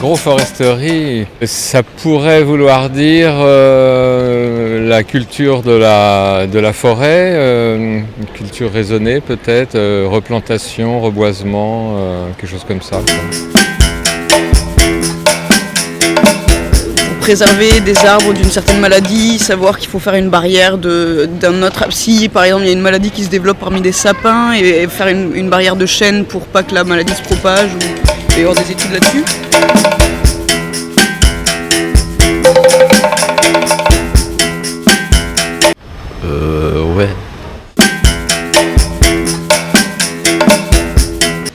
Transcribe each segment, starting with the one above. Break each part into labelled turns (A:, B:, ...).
A: L'agroforesterie, ça pourrait vouloir dire la culture de la forêt, une culture raisonnée peut-être, replantation, reboisement, quelque chose comme ça.
B: Préserver des arbres d'une certaine maladie, savoir qu'il faut faire une barrière d'un autre. Si par exemple il y a une maladie qui se développe parmi des sapins et faire une barrière de chêne pour pas que la maladie se propage, ou y avoir des études là-dessus.
A: Ouais.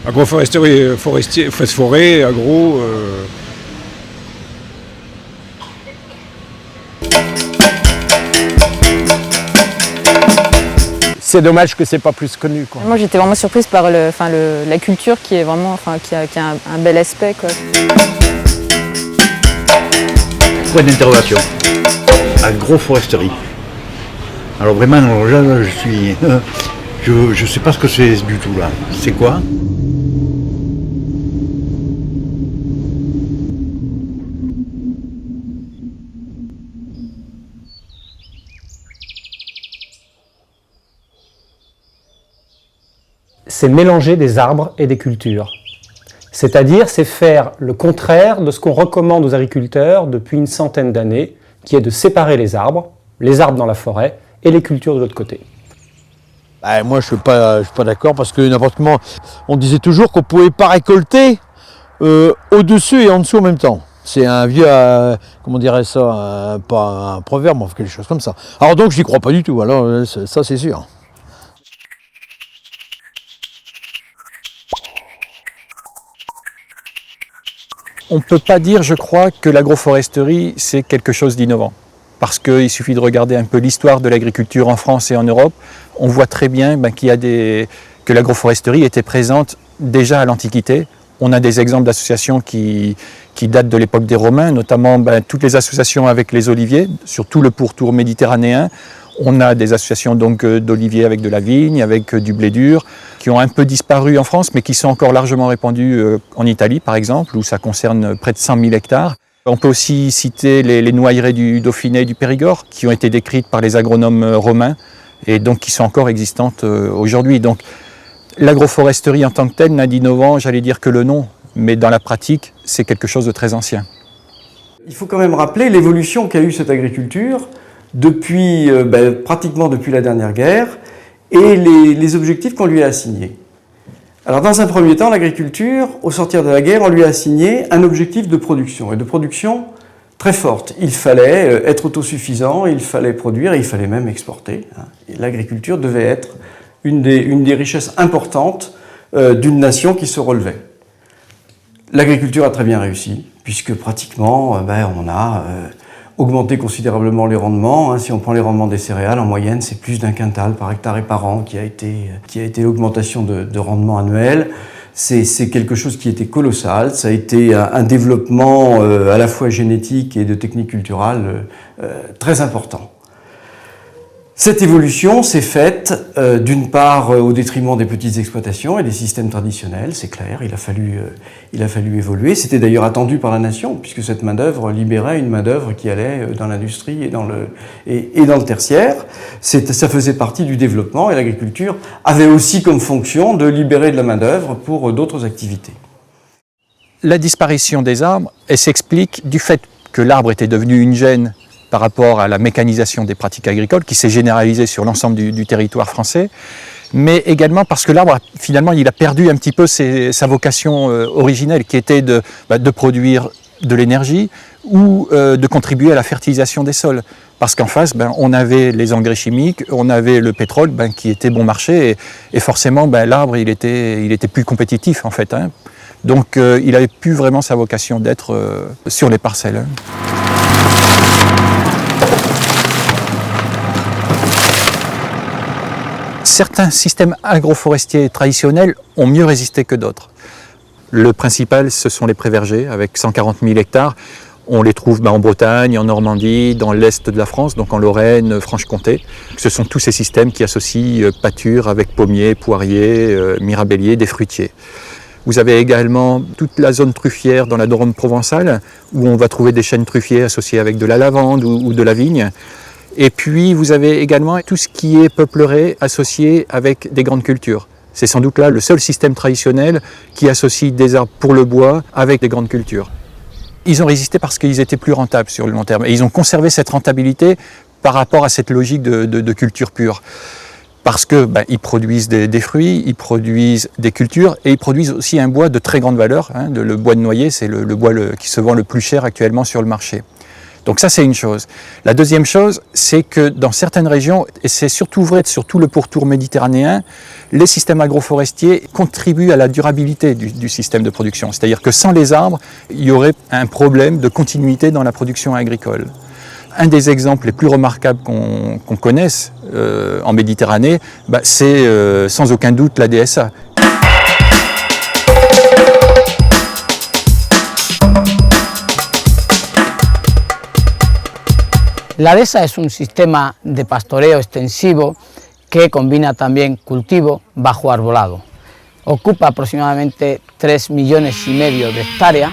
C: Agroforesterie, forêt, agro. C'est dommage que c'est pas plus connu, quoi.
D: Moi j'étais vraiment surprise par la culture qui est vraiment, qui a un bel aspect, quoi.
E: Point d'interrogation. Agroforesterie. Alors vraiment, là, je sais pas ce que c'est du tout là. C'est quoi ?
F: C'est mélanger des arbres et des cultures. C'est-à-dire, c'est faire le contraire de ce qu'on recommande aux agriculteurs depuis une centaine d'années, qui est de séparer les arbres dans la forêt, et les cultures de l'autre côté.
E: Moi, je suis pas d'accord parce que n'importe comment, on disait toujours qu'on pouvait pas récolter au-dessus et en dessous en même temps. C'est un vieux, comment dirait ça, pas un proverbe, quelque chose comme ça. Alors donc, j'y crois pas du tout. Alors ça, c'est sûr.
G: On ne peut pas dire, je crois, que l'agroforesterie, c'est quelque chose d'innovant. Parce qu'il suffit de regarder un peu l'histoire de l'agriculture en France et en Europe. On voit très bien que l'agroforesterie était présente déjà à l'Antiquité. On a des exemples d'associations qui datent de l'époque des Romains, notamment toutes les associations avec les oliviers, sur tout le pourtour méditerranéen. On a des associations donc d'oliviers avec de la vigne, avec du blé dur, qui ont un peu disparu en France, mais qui sont encore largement répandues en Italie, par exemple, où ça concerne près de 100 000 hectares. On peut aussi citer les noyeraies du Dauphiné et du Périgord, qui ont été décrites par les agronomes romains, et donc qui sont encore existantes aujourd'hui. Donc l'agroforesterie en tant que telle n'a d'innovant, j'allais dire, que le nom, mais dans la pratique, c'est quelque chose de très ancien.
H: Il faut quand même rappeler l'évolution qu'a eue cette agriculture pratiquement depuis la dernière guerre et les objectifs qu'on lui a assignés. Alors dans un premier temps, l'agriculture, au sortir de la guerre, on lui a assigné un objectif de production, et de production très forte. Il fallait être autosuffisant, il fallait produire et il fallait même exporter. L'agriculture devait être une des richesses importantes d'une nation qui se relevait. L'agriculture a très bien réussi, puisque pratiquement on a augmenté considérablement les rendements. Si on prend les rendements des céréales, en moyenne, c'est plus d'1 quintal par hectare et par an qui a été l'augmentation de rendement annuel. C'est quelque chose qui était colossal. Ça a été un développement à la fois génétique et de technique culturale très important. Cette évolution s'est faite d'une part au détriment des petites exploitations et des systèmes traditionnels, c'est clair, il a fallu évoluer. C'était d'ailleurs attendu par la nation, puisque cette main-d'œuvre libérait une main-d'œuvre qui allait dans l'industrie et dans le tertiaire. Ça faisait partie du développement et l'agriculture avait aussi comme fonction de libérer de la main-d'œuvre pour d'autres activités.
G: La disparition des arbres, elle s'explique du fait que l'arbre était devenu une gêne par rapport à la mécanisation des pratiques agricoles qui s'est généralisée sur l'ensemble du territoire français, mais également parce que l'arbre, finalement, il a perdu un petit peu sa vocation originelle qui était de produire de l'énergie ou de contribuer à la fertilisation des sols. Parce qu'en face, on avait les engrais chimiques, on avait le pétrole qui était bon marché et forcément l'arbre il était plus compétitif en fait. Donc il n'avait plus vraiment sa vocation d'être sur les parcelles. Certains systèmes agroforestiers traditionnels ont mieux résisté que d'autres. Le principal, ce sont les prés-vergers, avec 140 000 hectares. On les trouve en Bretagne, en Normandie, dans l'est de la France, donc en Lorraine, Franche-Comté. Ce sont tous ces systèmes qui associent pâture avec pommiers, poiriers, mirabelliers, des fruitiers. Vous avez également toute la zone truffière dans la Drôme provençale, où on va trouver des chênes truffiers associés avec de la lavande ou de la vigne. Et puis vous avez également tout ce qui est peuplerie associé avec des grandes cultures. C'est sans doute là le seul système traditionnel qui associe des arbres pour le bois avec des grandes cultures. Ils ont résisté parce qu'ils étaient plus rentables sur le long terme. Et ils ont conservé cette rentabilité par rapport à cette logique de culture pure. Parce que ils produisent des fruits, ils produisent des cultures et ils produisent aussi un bois de très grande valeur. Le bois de noyer, c'est le bois qui se vend le plus cher actuellement sur le marché. Donc ça, c'est une chose. La deuxième chose, c'est que dans certaines régions, et c'est surtout vrai sur tout le pourtour méditerranéen, les systèmes agroforestiers contribuent à la durabilité du système de production. C'est-à-dire que sans les arbres, il y aurait un problème de continuité dans la production agricole. Un des exemples les plus remarquables qu'on connaisse en Méditerranée, c'est sans aucun doute la DSA.
I: La dehesa es un sistema de pastoreo extensivo que combina también cultivo bajo arbolado. Ocupa aproximadamente 3,5 millones de hectáreas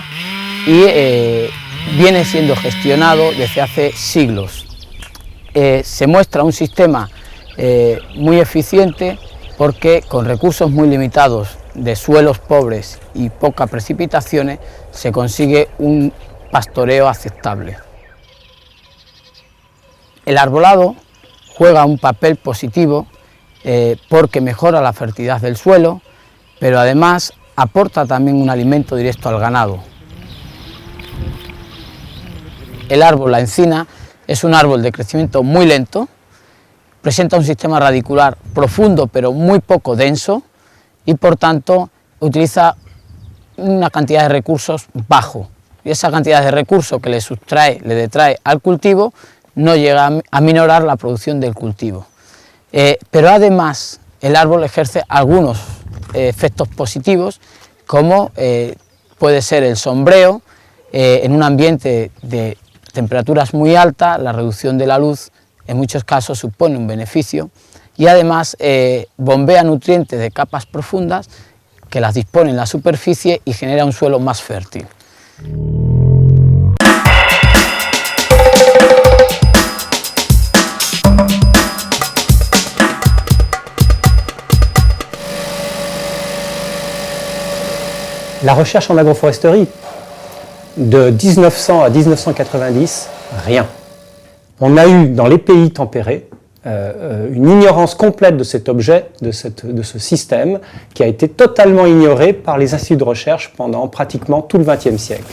I: y viene siendo gestionado desde hace siglos. Se muestra un sistema muy eficiente porque con recursos muy limitados de suelos pobres y pocas precipitaciones se consigue un pastoreo aceptable. El arbolado juega un papel positivo porque mejora la fertilidad del suelo, pero además aporta también un alimento directo al ganado. El árbol, la encina, es un árbol de crecimiento muy lento, presenta un sistema radicular profundo pero muy poco denso y por tanto utiliza una cantidad de recursos bajo. Y esa cantidad de recursos que le detrae al cultivo no llega a minorar la producción del cultivo. Pero además el árbol ejerce algunos efectos positivos como puede ser el sombreo en un ambiente de temperaturas muy altas, la reducción de la luz en muchos casos supone un beneficio y además bombea nutrientes de capas profundas que las dispone en la superficie y genera un suelo más fértil.
F: La recherche en agroforesterie, de 1900 à 1990, rien. On a eu dans les pays tempérés une ignorance complète de cet objet, de ce système, qui a été totalement ignoré par les instituts de recherche pendant pratiquement tout le XXe siècle.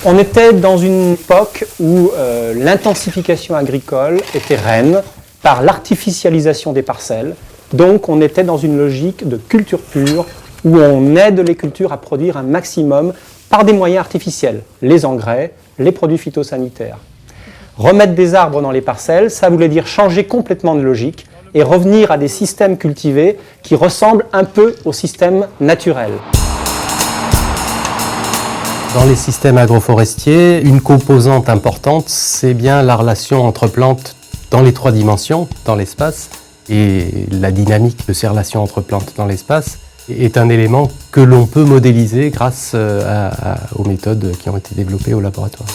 F: On était dans une époque où l'intensification agricole était reine par l'artificialisation des parcelles, donc on était dans une logique de culture pure, où on aide les cultures à produire un maximum par des moyens artificiels, les engrais, les produits phytosanitaires. Remettre des arbres dans les parcelles, ça voulait dire changer complètement de logique et revenir à des systèmes cultivés qui ressemblent un peu aux systèmes naturels.
J: Dans les systèmes agroforestiers, une composante importante, c'est bien la relation entre plantes dans les 3 dimensions, dans l'espace, et la dynamique de ces relations entre plantes dans l'espace est un élément que l'on peut modéliser grâce aux méthodes qui ont été développées au laboratoire.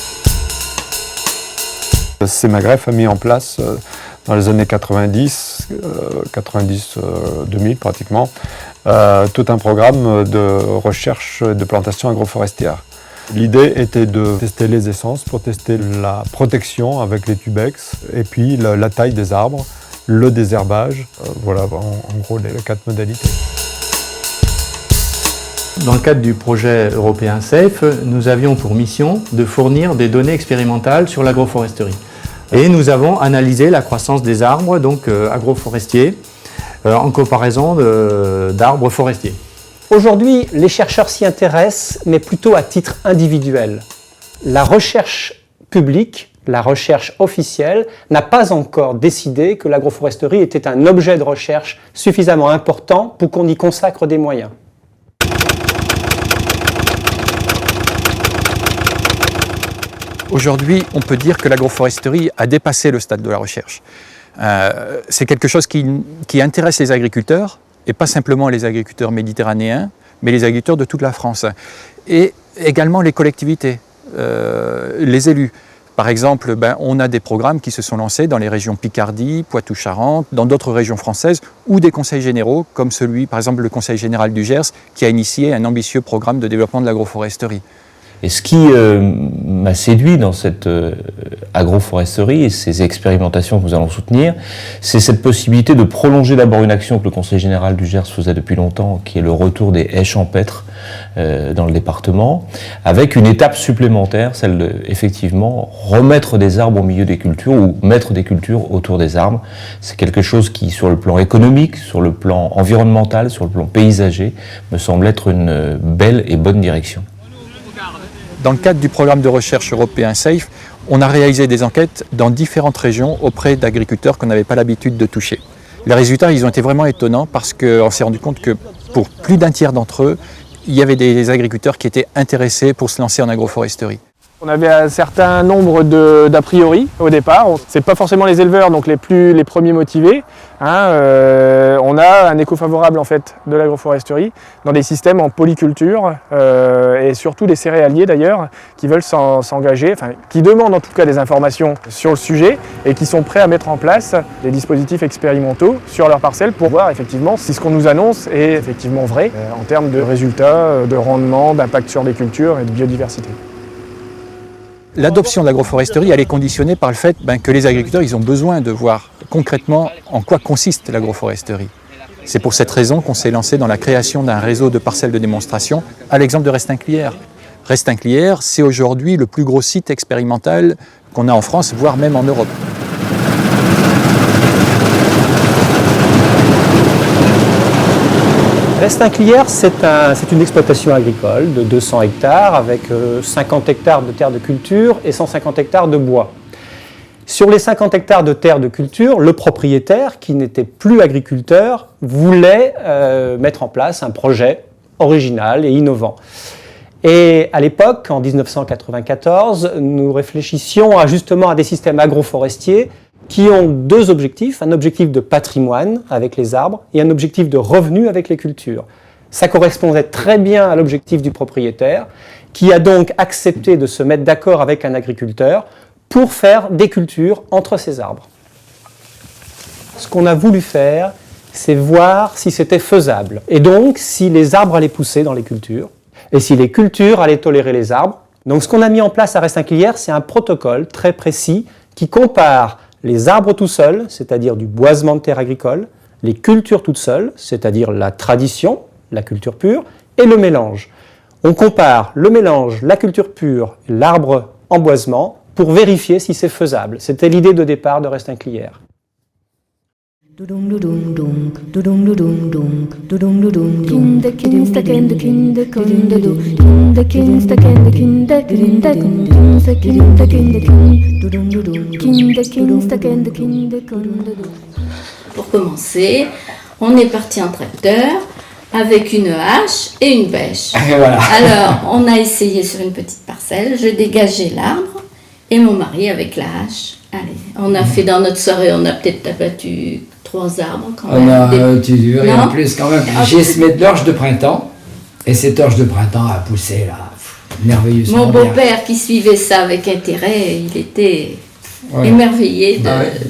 C: CEMAGREF a mis en place dans les années 90, 2000 pratiquement, tout un programme de recherche de plantation agroforestière. L'idée était de tester les essences pour tester la protection avec les tubex et puis la taille des arbres, le désherbage, voilà en gros les 4 modalités.
K: Dans le cadre du projet européen SAFE, nous avions pour mission de fournir des données expérimentales sur l'agroforesterie. Et nous avons analysé la croissance des arbres donc agroforestiers en comparaison d'arbres forestiers.
F: Aujourd'hui, les chercheurs s'y intéressent, mais plutôt à titre individuel. La recherche publique, la recherche officielle, n'a pas encore décidé que l'agroforesterie était un objet de recherche suffisamment important pour qu'on y consacre des moyens.
G: Aujourd'hui, on peut dire que l'agroforesterie a dépassé le stade de la recherche. C'est quelque chose qui intéresse les agriculteurs, et pas simplement les agriculteurs méditerranéens, mais les agriculteurs de toute la France. Et également les collectivités, les élus. Par exemple, on a des programmes qui se sont lancés dans les régions Picardie, Poitou-Charentes, dans d'autres régions françaises, ou des conseils généraux, comme celui, par exemple, le Conseil général du Gers, qui a initié un ambitieux programme de développement de l'agroforesterie.
L: Et ce qui m'a séduit dans cette agroforesterie et ces expérimentations que nous allons soutenir, c'est cette possibilité de prolonger d'abord une action que le Conseil général du Gers faisait depuis longtemps, qui est le retour des haies champêtres dans le département, avec une étape supplémentaire, celle de, effectivement, remettre des arbres au milieu des cultures ou mettre des cultures autour des arbres. C'est quelque chose qui, sur le plan économique, sur le plan environnemental, sur le plan paysager, me semble être une belle et bonne direction.
G: Dans le cadre du programme de recherche européen SAFE, on a réalisé des enquêtes dans différentes régions auprès d'agriculteurs qu'on n'avait pas l'habitude de toucher. Les résultats, ils ont été vraiment étonnants parce qu'on s'est rendu compte que pour plus d'un tiers d'entre eux, il y avait des agriculteurs qui étaient intéressés pour se lancer en agroforesterie.
M: On avait un certain nombre d'a priori au départ. C'est pas forcément les éleveurs, donc les premiers motivés. On a un écho favorable en fait de l'agroforesterie dans des systèmes en polyculture et surtout des céréaliers d'ailleurs qui veulent s'engager, qui demandent en tout cas des informations sur le sujet et qui sont prêts à mettre en place des dispositifs expérimentaux sur leurs parcelles pour voir effectivement si ce qu'on nous annonce est effectivement vrai en termes de résultats, de rendement, d'impact sur les cultures et de biodiversité.
G: L'adoption de l'agroforesterie, elle est conditionnée par le fait que les agriculteurs ils ont besoin de voir concrètement en quoi consiste l'agroforesterie. C'est pour cette raison qu'on s'est lancé dans la création d'un réseau de parcelles de démonstration, à l'exemple de Restinclières. Restinclières, c'est aujourd'hui le plus gros site expérimental qu'on a en France, voire même en Europe.
F: Restinclières, c'est une exploitation agricole de 200 hectares avec 50 hectares de terres de culture et 150 hectares de bois. Sur les 50 hectares de terres de culture, le propriétaire, qui n'était plus agriculteur, voulait mettre en place un projet original et innovant. Et à l'époque, en 1994, nous réfléchissions justement à des systèmes agroforestiers qui ont deux objectifs, un objectif de patrimoine avec les arbres et un objectif de revenu avec les cultures. Ça correspondait très bien à l'objectif du propriétaire, qui a donc accepté de se mettre d'accord avec un agriculteur pour faire des cultures entre ces arbres. Ce qu'on a voulu faire, c'est voir si c'était faisable, et donc si les arbres allaient pousser dans les cultures, et si les cultures allaient tolérer les arbres. Donc ce qu'on a mis en place à Restinclières, c'est un protocole très précis qui compare les arbres tout seuls, c'est-à-dire du boisement de terre agricole, les cultures toutes seules, c'est-à-dire la tradition, la culture pure, et le mélange. On compare le mélange, la culture pure, l'arbre en boisement, pour vérifier si c'est faisable. C'était l'idée de départ de Restinclières.
N: Pour commencer, on est parti en tracteur avec une hache et une bêche. Voilà. Alors, on a essayé sur une petite parcelle, je dégageais l'arbre et mon mari avec la hache. Allez, on a fait dans notre soirée, on a peut-être abattu 3 arbres quand même.
O: On a abattu dur et en plus quand même. J'ai semé de l'orge de printemps et cette orge de printemps a poussé là, merveilleusement.
N: Mon beau-père qui suivait ça avec intérêt, il était émerveillé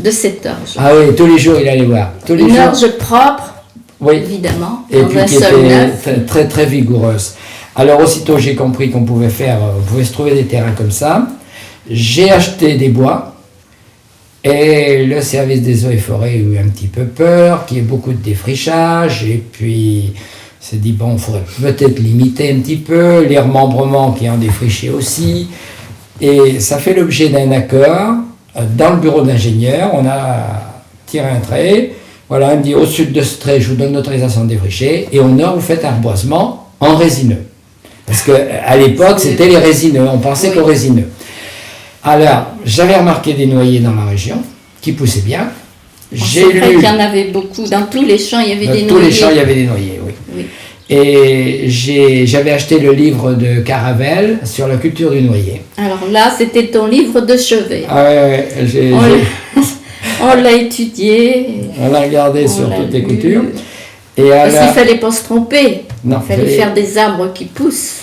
N: de cette orge.
O: Ah oui, tous les jours il allait voir. Tous les
N: Une
O: jours.
N: orge propre, évidemment,
O: et
N: dans
O: puis
N: un
O: qui
N: sol
O: était
N: neuf.
O: très très vigoureuse. Alors aussitôt j'ai compris qu'on pouvait se trouver des terrains comme ça. J'ai acheté des bois. Et le service des eaux et forêts a eu un petit peu peur, qu'il y ait beaucoup de défrichage, et puis s'est dit bon, il faudrait peut-être limiter un petit peu, les remembrements qui ont défriché aussi, et ça fait l'objet d'un accord. Dans le bureau d'ingénieur, on a tiré un trait, voilà, il me dit au sud de ce trait, je vous donne l'autorisation de défricher, et au nord, vous faites un reboisement en résineux. Parce qu'à l'époque, c'était les résineux, on pensait qu'aux résineux. Alors, j'avais remarqué des noyers dans la région qui poussaient bien.
N: C'est vrai qu'il y en avait beaucoup. Dans tous les champs, il y avait des noyers.
O: Dans tous les champs, il y avait des noyers, oui. Et j'avais acheté le livre de Caravel sur la culture du noyer.
N: Alors là, c'était ton livre de chevet.
O: Ah oui,
N: on l'a étudié.
O: On l'a regardé sur toutes les cultures.
N: Parce qu'il ne fallait pas se tromper.
O: Non,
N: il fallait faire des arbres qui poussent.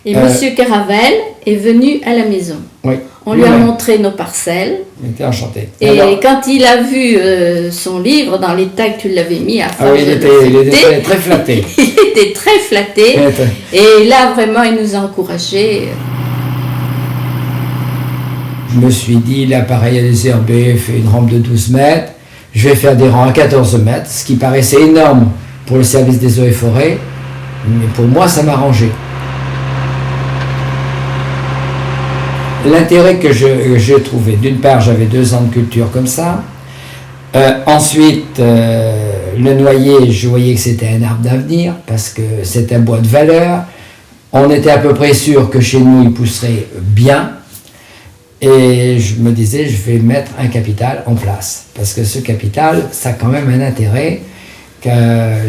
N: Et Monsieur Caravel est venu à la maison.
O: Oui.
N: On lui a montré nos parcelles.
O: Il était enchanté.
N: Et alors, quand il a vu son livre dans l'état que tu l'avais mis à force
O: il était très flatté.
N: Il était très flatté. Et là, vraiment, il nous a encouragés.
O: Je me suis dit, l'appareil a désherbé, fait une rampe de 12 mètres. Je vais faire des rangs à 14 mètres, ce qui paraissait énorme pour le service des eaux et forêts. Mais pour moi, ça m'arrangeait. L'intérêt que j'ai trouvé, d'une part, j'avais 2 ans de culture comme ça. Ensuite, le noyer, je voyais que c'était un arbre d'avenir parce que c'est un bois de valeur. On était à peu près sûr que chez nous, il pousserait bien. Et je me disais, je vais mettre un capital en place. Parce que ce capital, ça a quand même un intérêt.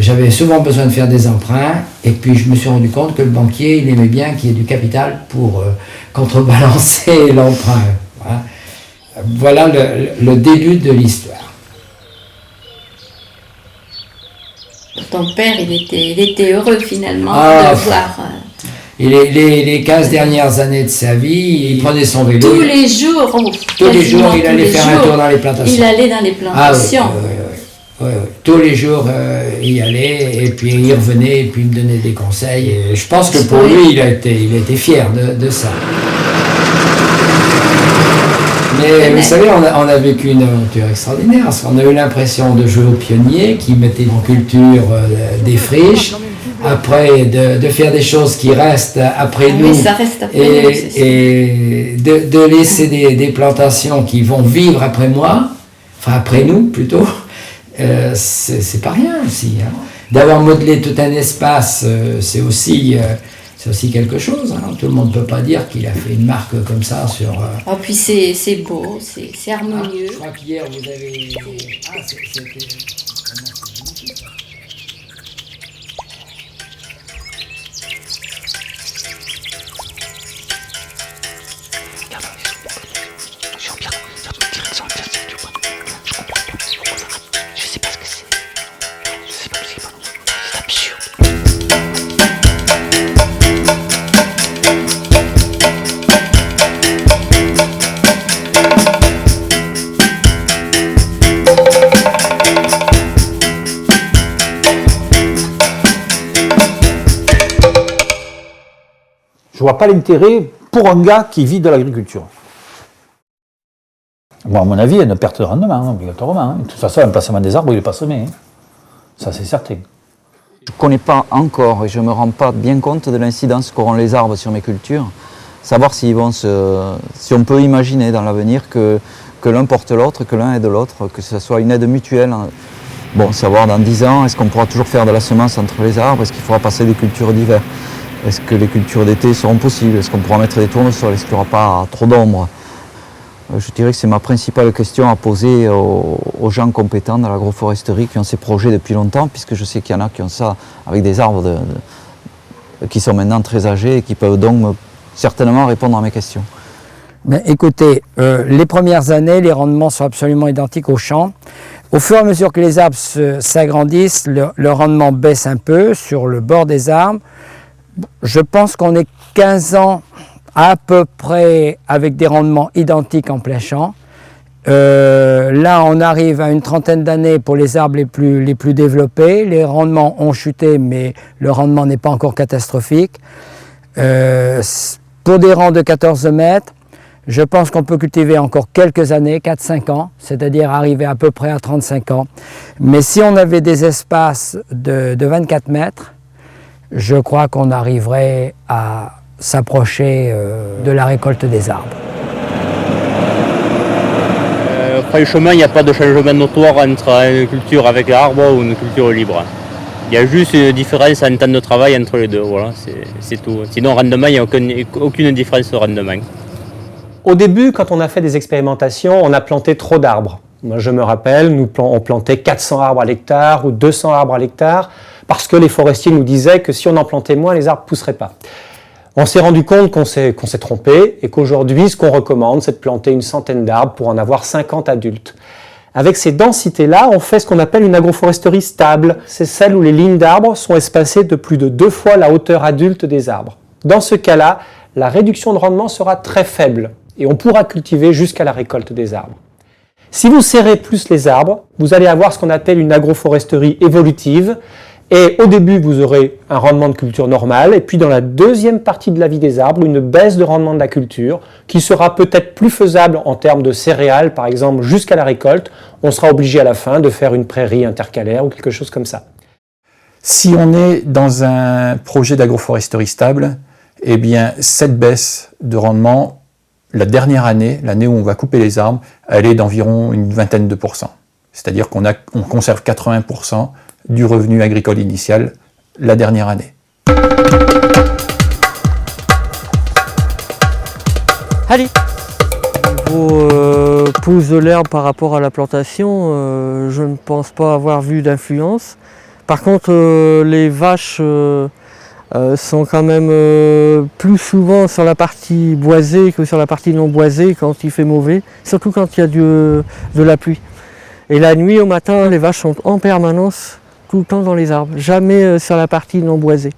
O: J'avais souvent besoin de faire des emprunts et puis je me suis rendu compte que le banquier il aimait bien qu'il y ait du capital pour contrebalancer l'emprunt. Voilà le début de l'histoire.
N: Ton père, il était heureux finalement de voir.
O: Les 15 dernières années de sa vie, il prenait son vélo.
N: Tous les jours,
O: il allait faire un tour dans les plantations.
N: Il allait dans les plantations.
O: Oui. Tous les jours, il y allait, et puis il revenait, et puis il me donnait des conseils. Et je pense que pour lui, il a été fier de ça. Mais vous savez, on a vécu une aventure extraordinaire, parce qu'on a eu l'impression de jouer aux pionniers qui mettaient en culture des friches, après de faire des choses qui restent après nous,
N: ça reste après nous,
O: et de laisser des plantations qui vont vivre après moi, enfin après nous plutôt. C'est pas rien aussi. Hein. D'avoir modelé tout un espace, c'est aussi quelque chose. Hein. Tout le monde ne peut pas dire qu'il a fait une marque comme ça sur...
N: Ah, puis c'est beau, c'est harmonieux.
O: Je crois qu'hier vous avez...
E: Je vois pas l'intérêt pour un gars qui vit de l'agriculture. Bon, à mon avis, il y a une perte de rendement, obligatoirement. Hein. De toute façon, l'emplacement des arbres, il n'est pas semé. Hein. Ça, c'est certain.
P: Je ne connais pas encore et je ne me rends pas bien compte de l'incidence qu'auront les arbres sur mes cultures. Savoir si on peut imaginer dans l'avenir que l'un porte l'autre, que l'un aide l'autre, que ce soit une aide mutuelle. Bon, savoir dans 10 ans, est-ce qu'on pourra toujours faire de la semence entre les arbres? Est-ce qu'il faudra passer des cultures d'hiver? Est-ce que les cultures d'été seront possibles? Est-ce qu'on pourra mettre des tournesols? Est-ce qu'il n'y aura pas trop d'ombre? Je dirais que c'est ma principale question à poser aux gens compétents dans l'agroforesterie qui ont ces projets depuis longtemps, puisque je sais qu'il y en a qui ont ça avec des arbres qui sont maintenant très âgés et qui peuvent donc certainement répondre à mes questions.
Q: Ben, écoutez, les premières années, les rendements sont absolument identiques aux champs. Au fur et à mesure que les arbres s'agrandissent, le rendement baisse un peu sur le bord des arbres. Je pense qu'on est 15 ans à peu près avec des rendements identiques en plein champ. Là, on arrive à une trentaine d'années pour les arbres les plus développés. Les rendements ont chuté, mais le rendement n'est pas encore catastrophique. Pour des rangs de 14 mètres, je pense qu'on peut cultiver encore quelques années, 4-5 ans, c'est-à-dire arriver à peu près à 35 ans. Mais si on avait des espaces de 24 mètres, je crois qu'on arriverait à s'approcher de la récolte des arbres.
R: Franchement, il n'y a pas de changement notoire entre une culture avec l'arbre ou une culture libre. Il y a juste une différence en temps de travail entre les deux, voilà, c'est tout. Sinon, rendement, il n'y a aucune différence de rendement.
F: Au début, quand on a fait des expérimentations, on a planté trop d'arbres. Moi, je me rappelle, on plantait 400 arbres à l'hectare ou 200 arbres à l'hectare parce que les forestiers nous disaient que si on en plantait moins, les arbres ne pousseraient pas. On s'est rendu compte qu'on s'est trompé et qu'aujourd'hui, ce qu'on recommande, c'est de planter une centaine d'arbres pour en avoir 50 adultes. Avec ces densités-là, on fait ce qu'on appelle une agroforesterie stable. C'est celle où les lignes d'arbres sont espacées de plus de 2 fois la hauteur adulte des arbres. Dans ce cas-là, la réduction de rendement sera très faible et on pourra cultiver jusqu'à la récolte des arbres. Si vous serrez plus les arbres, vous allez avoir ce qu'on appelle une agroforesterie évolutive. Et au début, vous aurez un rendement de culture normal, et puis dans la deuxième partie de la vie des arbres, une baisse de rendement de la culture, qui sera peut-être plus faisable en termes de céréales, par exemple, jusqu'à la récolte. On sera obligé à la fin de faire une prairie intercalaire ou quelque chose comme ça.
G: Si on est dans un projet d'agroforesterie stable, eh bien, cette baisse de rendement, la dernière année, l'année où on va couper les arbres, elle est d'environ une vingtaine de pourcents. C'est-à-dire qu'on conserve 80% du revenu agricole initial la dernière année.
S: Allez. Niveau pousse de l'herbe par rapport à la plantation, je ne pense pas avoir vu d'influence. Par contre, les vaches sont quand même plus souvent sur la partie boisée que sur la partie non boisée quand il fait mauvais, surtout quand il y a de la pluie. Et la nuit au matin, les vaches sont en permanence tout le temps dans les arbres, jamais sur la partie non boisée.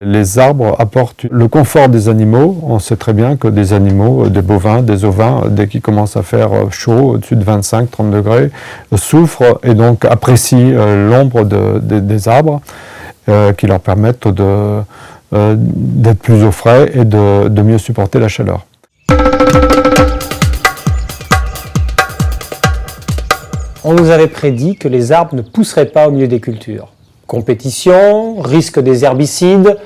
C: Les arbres apportent le confort des animaux. On sait très bien que des animaux, des bovins, des ovins, dès qu'ils commencent à faire chaud, au-dessus de 25-30 degrés, souffrent et donc apprécient l'ombre des arbres qui leur permettent d'être plus au frais et de mieux supporter la chaleur.
F: On nous avait prédit que les arbres ne pousseraient pas au milieu des cultures. Compétition, risque des herbicides,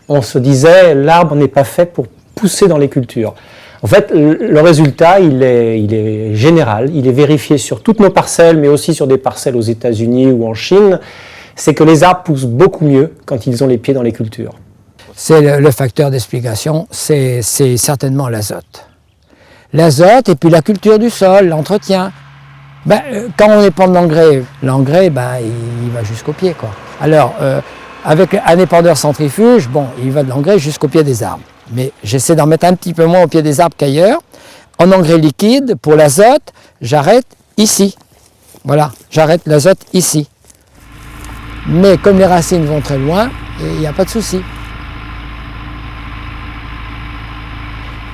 F: on se disait l'arbre n'est pas fait pour pousser dans les cultures. En fait, le résultat, il est général, il est vérifié sur toutes nos parcelles, mais aussi sur des parcelles aux États-Unis ou en Chine, c'est que les arbres poussent beaucoup mieux quand ils ont les pieds dans les cultures.
Q: C'est le facteur d'explication, c'est certainement l'azote. L'azote et puis la culture du sol, l'entretien. Quand on épand de l'engrais, il va jusqu'au pied, quoi. Alors, avec un épandeur centrifuge, il va de l'engrais jusqu'au pied des arbres. Mais j'essaie d'en mettre un petit peu moins au pied des arbres qu'ailleurs. En engrais liquide, pour l'azote, j'arrête ici. Voilà, j'arrête l'azote ici. Mais comme les racines vont très loin, il n'y a pas de souci.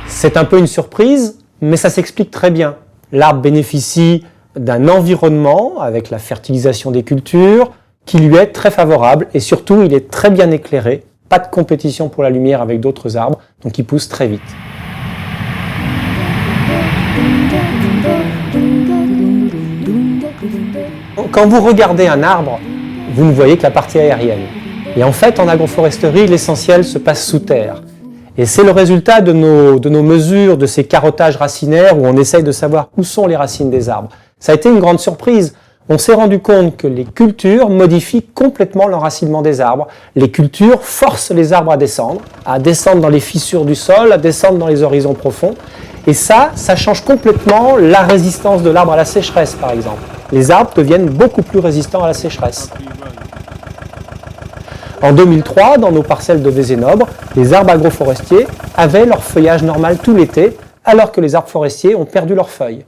F: C'est un peu une surprise, mais ça s'explique très bien. L'arbre bénéficie d'un environnement avec la fertilisation des cultures qui lui est très favorable et surtout il est très bien éclairé, pas de compétition pour la lumière avec d'autres arbres, donc il pousse très vite. Quand vous regardez un arbre, vous ne voyez que la partie aérienne. Et en fait, en agroforesterie, l'essentiel se passe sous terre. Et c'est le résultat de nos mesures, de ces carottages racinaires où on essaye de savoir où sont les racines des arbres. Ça a été une grande surprise. On s'est rendu compte que les cultures modifient complètement l'enracinement des arbres. Les cultures forcent les arbres à descendre dans les fissures du sol, à descendre dans les horizons profonds. Et ça change complètement la résistance de l'arbre à la sécheresse, par exemple. Les arbres deviennent beaucoup plus résistants à la sécheresse. En 2003, dans nos parcelles de Vézénobre, les arbres agroforestiers avaient leur feuillage normal tout l'été, alors que les arbres forestiers ont perdu leurs feuilles.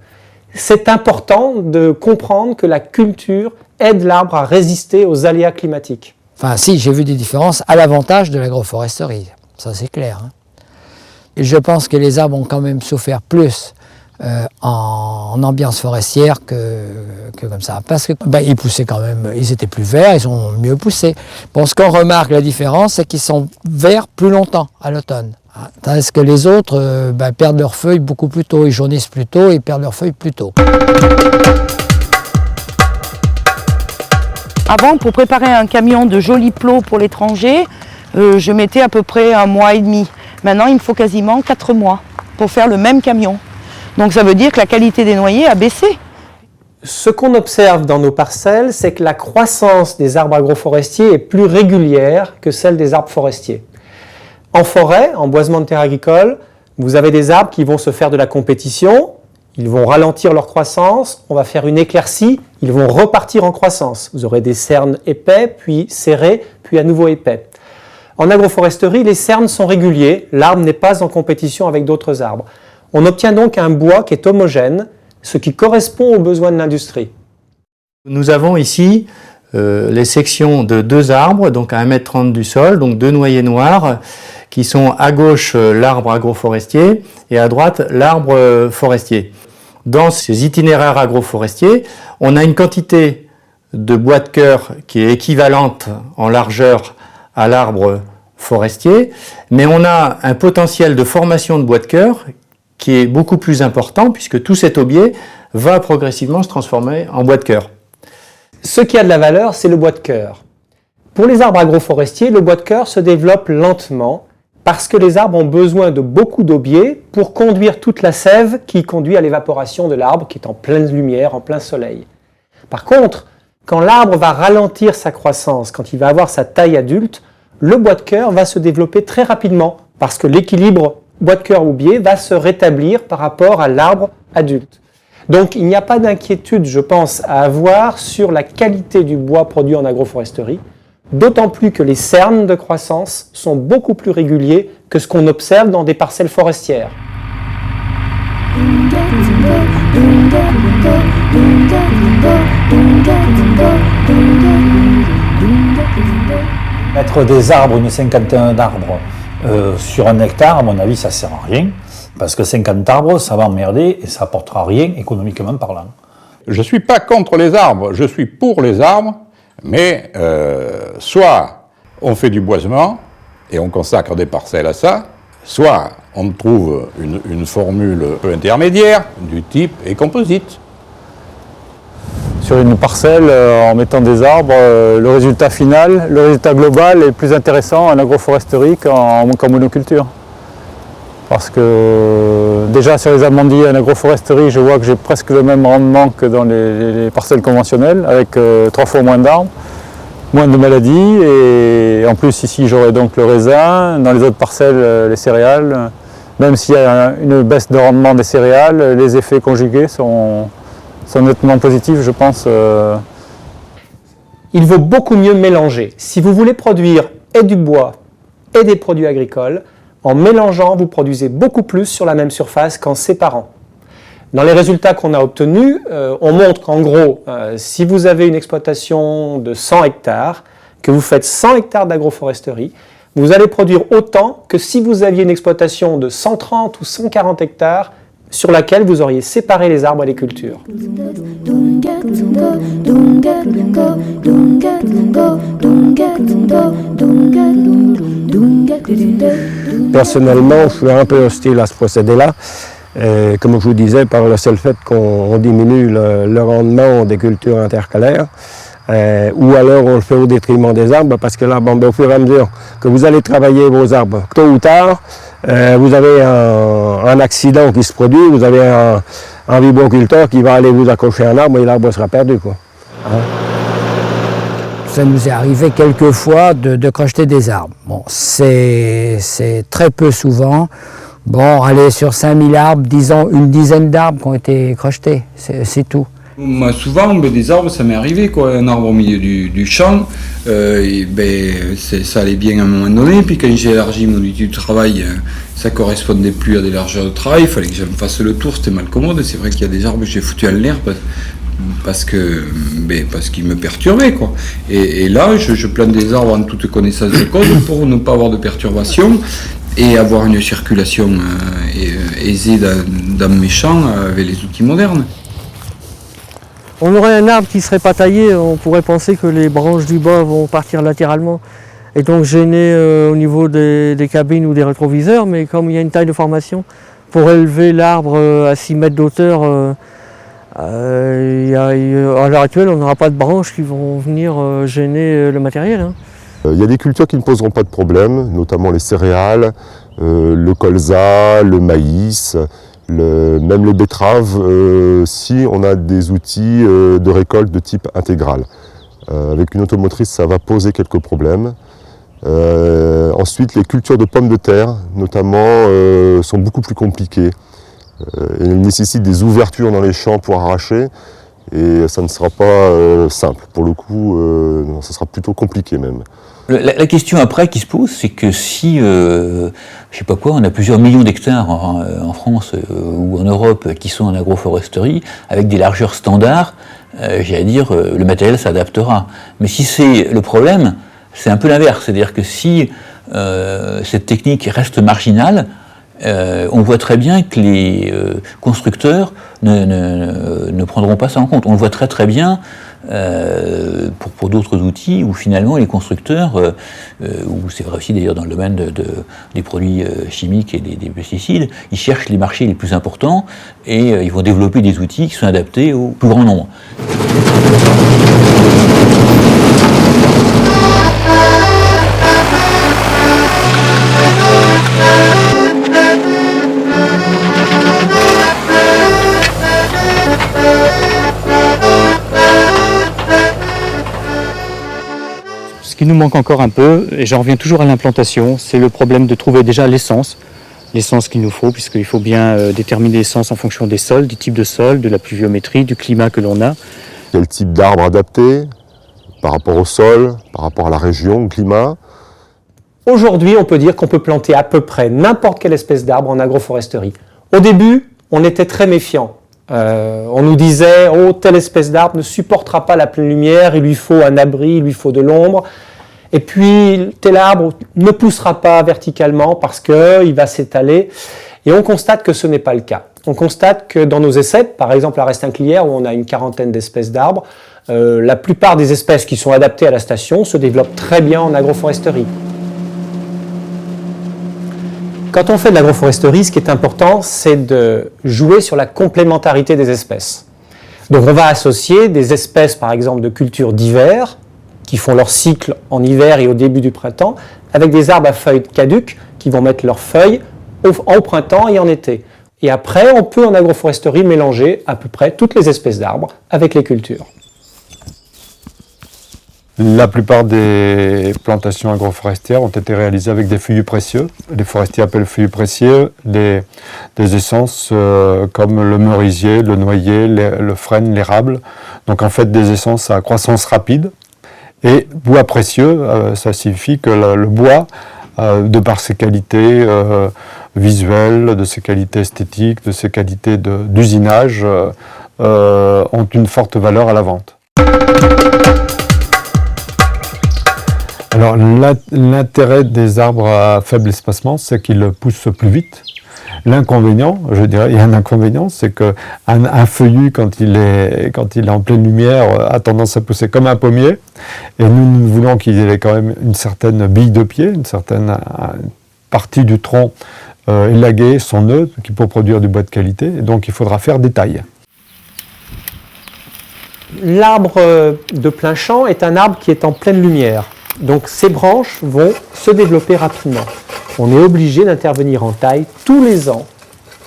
F: C'est important de comprendre que la culture aide l'arbre à résister aux aléas climatiques.
Q: Enfin, si, j'ai vu des différences à l'avantage de l'agroforesterie, ça c'est clair. Et je pense que les arbres ont quand même souffert plus en ambiance forestière que comme ça. Parce que ils poussaient quand même, ils étaient plus verts, ils ont mieux poussé. Bon, ce qu'on remarque, la différence, c'est qu'ils sont verts plus longtemps à l'automne. Tandis que les autres perdent leurs feuilles beaucoup plus tôt, ils jaunissent plus tôt et perdent leurs feuilles plus tôt.
B: Avant, pour préparer un camion de jolis plots pour l'étranger, je mettais à peu près 1 mois et demi. Maintenant, il me faut quasiment 4 mois pour faire le même camion. Donc ça veut dire que la qualité des noyers a baissé.
F: Ce qu'on observe dans nos parcelles, c'est que la croissance des arbres agroforestiers est plus régulière que celle des arbres forestiers. En forêt, en boisement de terre agricole, vous avez des arbres qui vont se faire de la compétition, ils vont ralentir leur croissance, on va faire une éclaircie, ils vont repartir en croissance. Vous aurez des cernes épais, puis serrés, puis à nouveau épais. En agroforesterie, les cernes sont réguliers, l'arbre n'est pas en compétition avec d'autres arbres. On obtient donc un bois qui est homogène, ce qui correspond aux besoins de l'industrie.
K: Nous avons ici les sections de 2 arbres, donc à 1,30 m du sol, donc 2 noyers noirs, qui sont à gauche l'arbre agroforestier et à droite l'arbre forestier. Dans ces itinéraires agroforestiers, on a une quantité de bois de cœur qui est équivalente en largeur à l'arbre forestier, mais on a un potentiel de formation de bois de cœur qui est beaucoup plus important puisque tout cet aubier va progressivement se transformer en bois de cœur.
F: Ce qui a de la valeur, c'est le bois de cœur. Pour les arbres agroforestiers, le bois de cœur se développe lentement parce que les arbres ont besoin de beaucoup d'aubier pour conduire toute la sève qui conduit à l'évaporation de l'arbre qui est en pleine lumière, en plein soleil. Par contre, quand l'arbre va ralentir sa croissance, quand il va avoir sa taille adulte, le bois de cœur va se développer très rapidement parce que l'équilibre bois de cœur-aubier va se rétablir par rapport à l'arbre adulte. Donc il n'y a pas d'inquiétude, je pense, à avoir sur la qualité du bois produit en agroforesterie, d'autant plus que les cernes de croissance sont beaucoup plus réguliers que ce qu'on observe dans des parcelles forestières.
T: Mettre des arbres, une cinquantaine d'arbres sur 1 hectare, à mon avis, ça ne sert à rien. Parce que 50 arbres, ça va emmerder et ça n'apportera rien économiquement parlant.
U: Je ne suis pas contre les arbres, je suis pour les arbres, mais soit on fait du boisement et on consacre des parcelles à ça, soit on trouve une formule un peu intermédiaire du type composite.
G: Sur une parcelle, en mettant des arbres, le résultat final, le résultat global est plus intéressant en agroforesterie qu'en monoculture. Parce que déjà sur les amandiers en agroforesterie, je vois que j'ai presque le même rendement que dans les parcelles conventionnelles, avec 3 fois moins d'arbres, moins de maladies, et en plus ici j'aurai donc le raisin, dans les autres parcelles les céréales. Même s'il y a une baisse de rendement des céréales, les effets conjugués sont nettement positifs, je pense.
F: Il vaut beaucoup mieux mélanger. Si vous voulez produire et du bois et des produits agricoles, en mélangeant, vous produisez beaucoup plus sur la même surface qu'en séparant. Dans les résultats qu'on a obtenus, on montre qu'en gros, si vous avez une exploitation de 100 hectares, que vous faites 100 hectares d'agroforesterie, vous allez produire autant que si vous aviez une exploitation de 130 ou 140 hectares sur laquelle vous auriez séparé les arbres et les cultures.
V: Personnellement, je suis un peu hostile à ce procédé-là. Comme je vous disais, par le seul fait qu'on diminue le rendement des cultures intercalaires, ou alors on le fait au détriment des arbres, parce que là, au fur et à mesure que vous allez travailler vos arbres, tôt ou tard, vous avez un accident qui se produit, vous avez un vibroculteur qui va aller vous accrocher un arbre et l'arbre sera perdu, quoi.
Q: Ça nous est arrivé quelques fois de crocheter des arbres. Bon, c'est très peu souvent. Bon, allez, sur 5000 arbres, disons une dizaine d'arbres qui ont été crochetés, c'est tout.
W: Moi, souvent, des arbres, ça m'est arrivé, quoi. Un arbre au milieu du champ, ça allait bien à un moment donné, puis quand j'ai élargi mon outil de travail, ça correspondait plus à des largeurs de travail, il fallait que je me fasse le tour, c'était mal commode. C'est vrai qu'il y a des arbres que j'ai foutu à l'air parce qu'ils me perturbaient, quoi. Et là, je plante des arbres en toute connaissance de cause pour ne pas avoir de perturbations et avoir une circulation aisée dans mes champs avec les outils modernes.
S: On aurait un arbre qui ne serait pas taillé, on pourrait penser que les branches du bas vont partir latéralement et donc gêner au niveau des cabines ou des rétroviseurs, mais comme il y a une taille de formation, pour élever l'arbre à 6 mètres d'auteur, à l'heure actuelle, on n'aura pas de branches qui vont venir gêner le matériel. Hein.
X: Il y a des cultures qui ne poseront pas de problème, notamment les céréales, le colza, le maïs, même les betteraves, si on a des outils de récolte de type intégral. Avec une automotrice, ça va poser quelques problèmes. Ensuite, les cultures de pommes de terre, notamment, sont beaucoup plus compliquées. Elles nécessitent des ouvertures dans les champs pour arracher. et ça ne sera pas simple. Pour le coup, non, ça sera plutôt compliqué même.
A: La question après qui se pose, c'est que si, je sais pas quoi, on a plusieurs millions d'hectares en France ou en Europe qui sont en agroforesterie, avec des largeurs standards, j'allais dire, le matériel s'adaptera. Mais si c'est le problème, c'est un peu l'inverse. C'est-à-dire que si cette technique reste marginale, on voit très bien que les constructeurs ne prendront pas ça en compte. On le voit très bien pour d'autres outils où finalement les constructeurs, ou c'est vrai aussi d'ailleurs dans le domaine des produits chimiques et des pesticides, ils cherchent les marchés les plus importants et ils vont développer des outils qui sont adaptés au plus grand nombre.
D: Ce qui nous manque encore un peu, et j'en reviens toujours à l'implantation, c'est le problème de trouver déjà l'essence qu'il nous faut, puisqu'il faut bien déterminer l'essence en fonction des sols, du type de sol, de la pluviométrie, du climat que l'on a.
X: Quel type d'arbre adapté par rapport au sol, par rapport à la région, au climat?
F: Aujourd'hui, on peut dire qu'on peut planter à peu près n'importe quelle espèce d'arbre en agroforesterie. Au début, on était très méfiants. On nous disait « Oh, telle espèce d'arbre ne supportera pas la pleine lumière, il lui faut un abri, il lui faut de l'ombre. » Et puis, tel arbre ne poussera pas verticalement parce qu'il va s'étaler. Et on constate que ce n'est pas le cas. On constate que dans nos essais, par exemple à Restinclière, où on a une quarantaine d'espèces d'arbres, la plupart des espèces qui sont adaptées à la station se développent très bien en agroforesterie. Quand on fait de l'agroforesterie, ce qui est important, c'est de jouer sur la complémentarité des espèces. Donc on va associer des espèces, par exemple, de cultures d'hiver, qui font leur cycle en hiver et au début du printemps, avec des arbres à feuilles caduques qui vont mettre leurs feuilles au printemps et en été. Et après, on peut en agroforesterie mélanger à peu près toutes les espèces d'arbres avec les cultures.
C: La plupart des plantations agroforestières ont été réalisées avec des feuillus précieux. Les forestiers appellent feuillus précieux des essences comme le merisier, le noyer, le frêne, l'érable. Donc en fait des essences à croissance rapide. Et bois précieux, ça signifie que le bois, de par ses qualités visuelles, de ses qualités esthétiques, de ses qualités d'usinage, ont une forte valeur à la vente. Alors l'intérêt des arbres à faible espacement, c'est qu'ils poussent plus vite. L'inconvénient, je dirais, il y a un inconvénient, c'est qu'un feuillu, quand il est en pleine lumière, a tendance à pousser comme un pommier. Et nous voulons qu'il ait quand même une certaine bille de pied, une certaine partie du tronc élagué, son nœud, qui peut produire du bois de qualité. Et donc il faudra faire des tailles.
F: L'arbre de plein champ est un arbre qui est en pleine lumière. Donc ces branches vont se développer rapidement. On est obligé d'intervenir en taille tous les ans,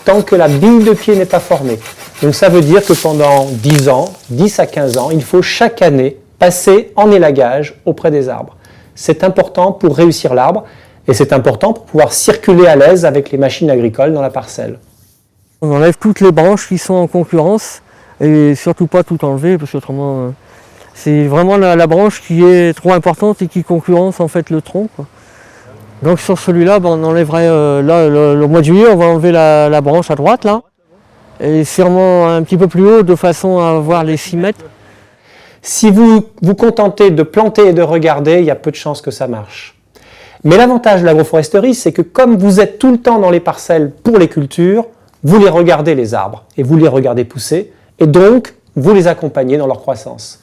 F: tant que la bille de pied n'est pas formée. Donc ça veut dire que pendant 10 ans, 10 à 15 ans, il faut chaque année passer en élagage auprès des arbres. C'est important pour réussir l'arbre et c'est important pour pouvoir circuler à l'aise avec les machines agricoles dans la parcelle.
S: On enlève toutes les branches qui sont en concurrence et surtout pas tout enlever parce qu'autrement c'est vraiment la branche qui est trop importante et qui concurrence en fait le tronc, quoi. Donc sur celui-là, on enlèverait, le mois de juillet, on va enlever la branche à droite, là, et sûrement un petit peu plus haut, de façon à avoir les 6 mètres.
F: Si vous vous contentez de planter et de regarder, il y a peu de chances que ça marche. Mais l'avantage de l'agroforesterie, c'est que comme vous êtes tout le temps dans les parcelles pour les cultures, vous les regardez les arbres, et vous les regardez pousser, et donc vous les accompagnez dans leur croissance.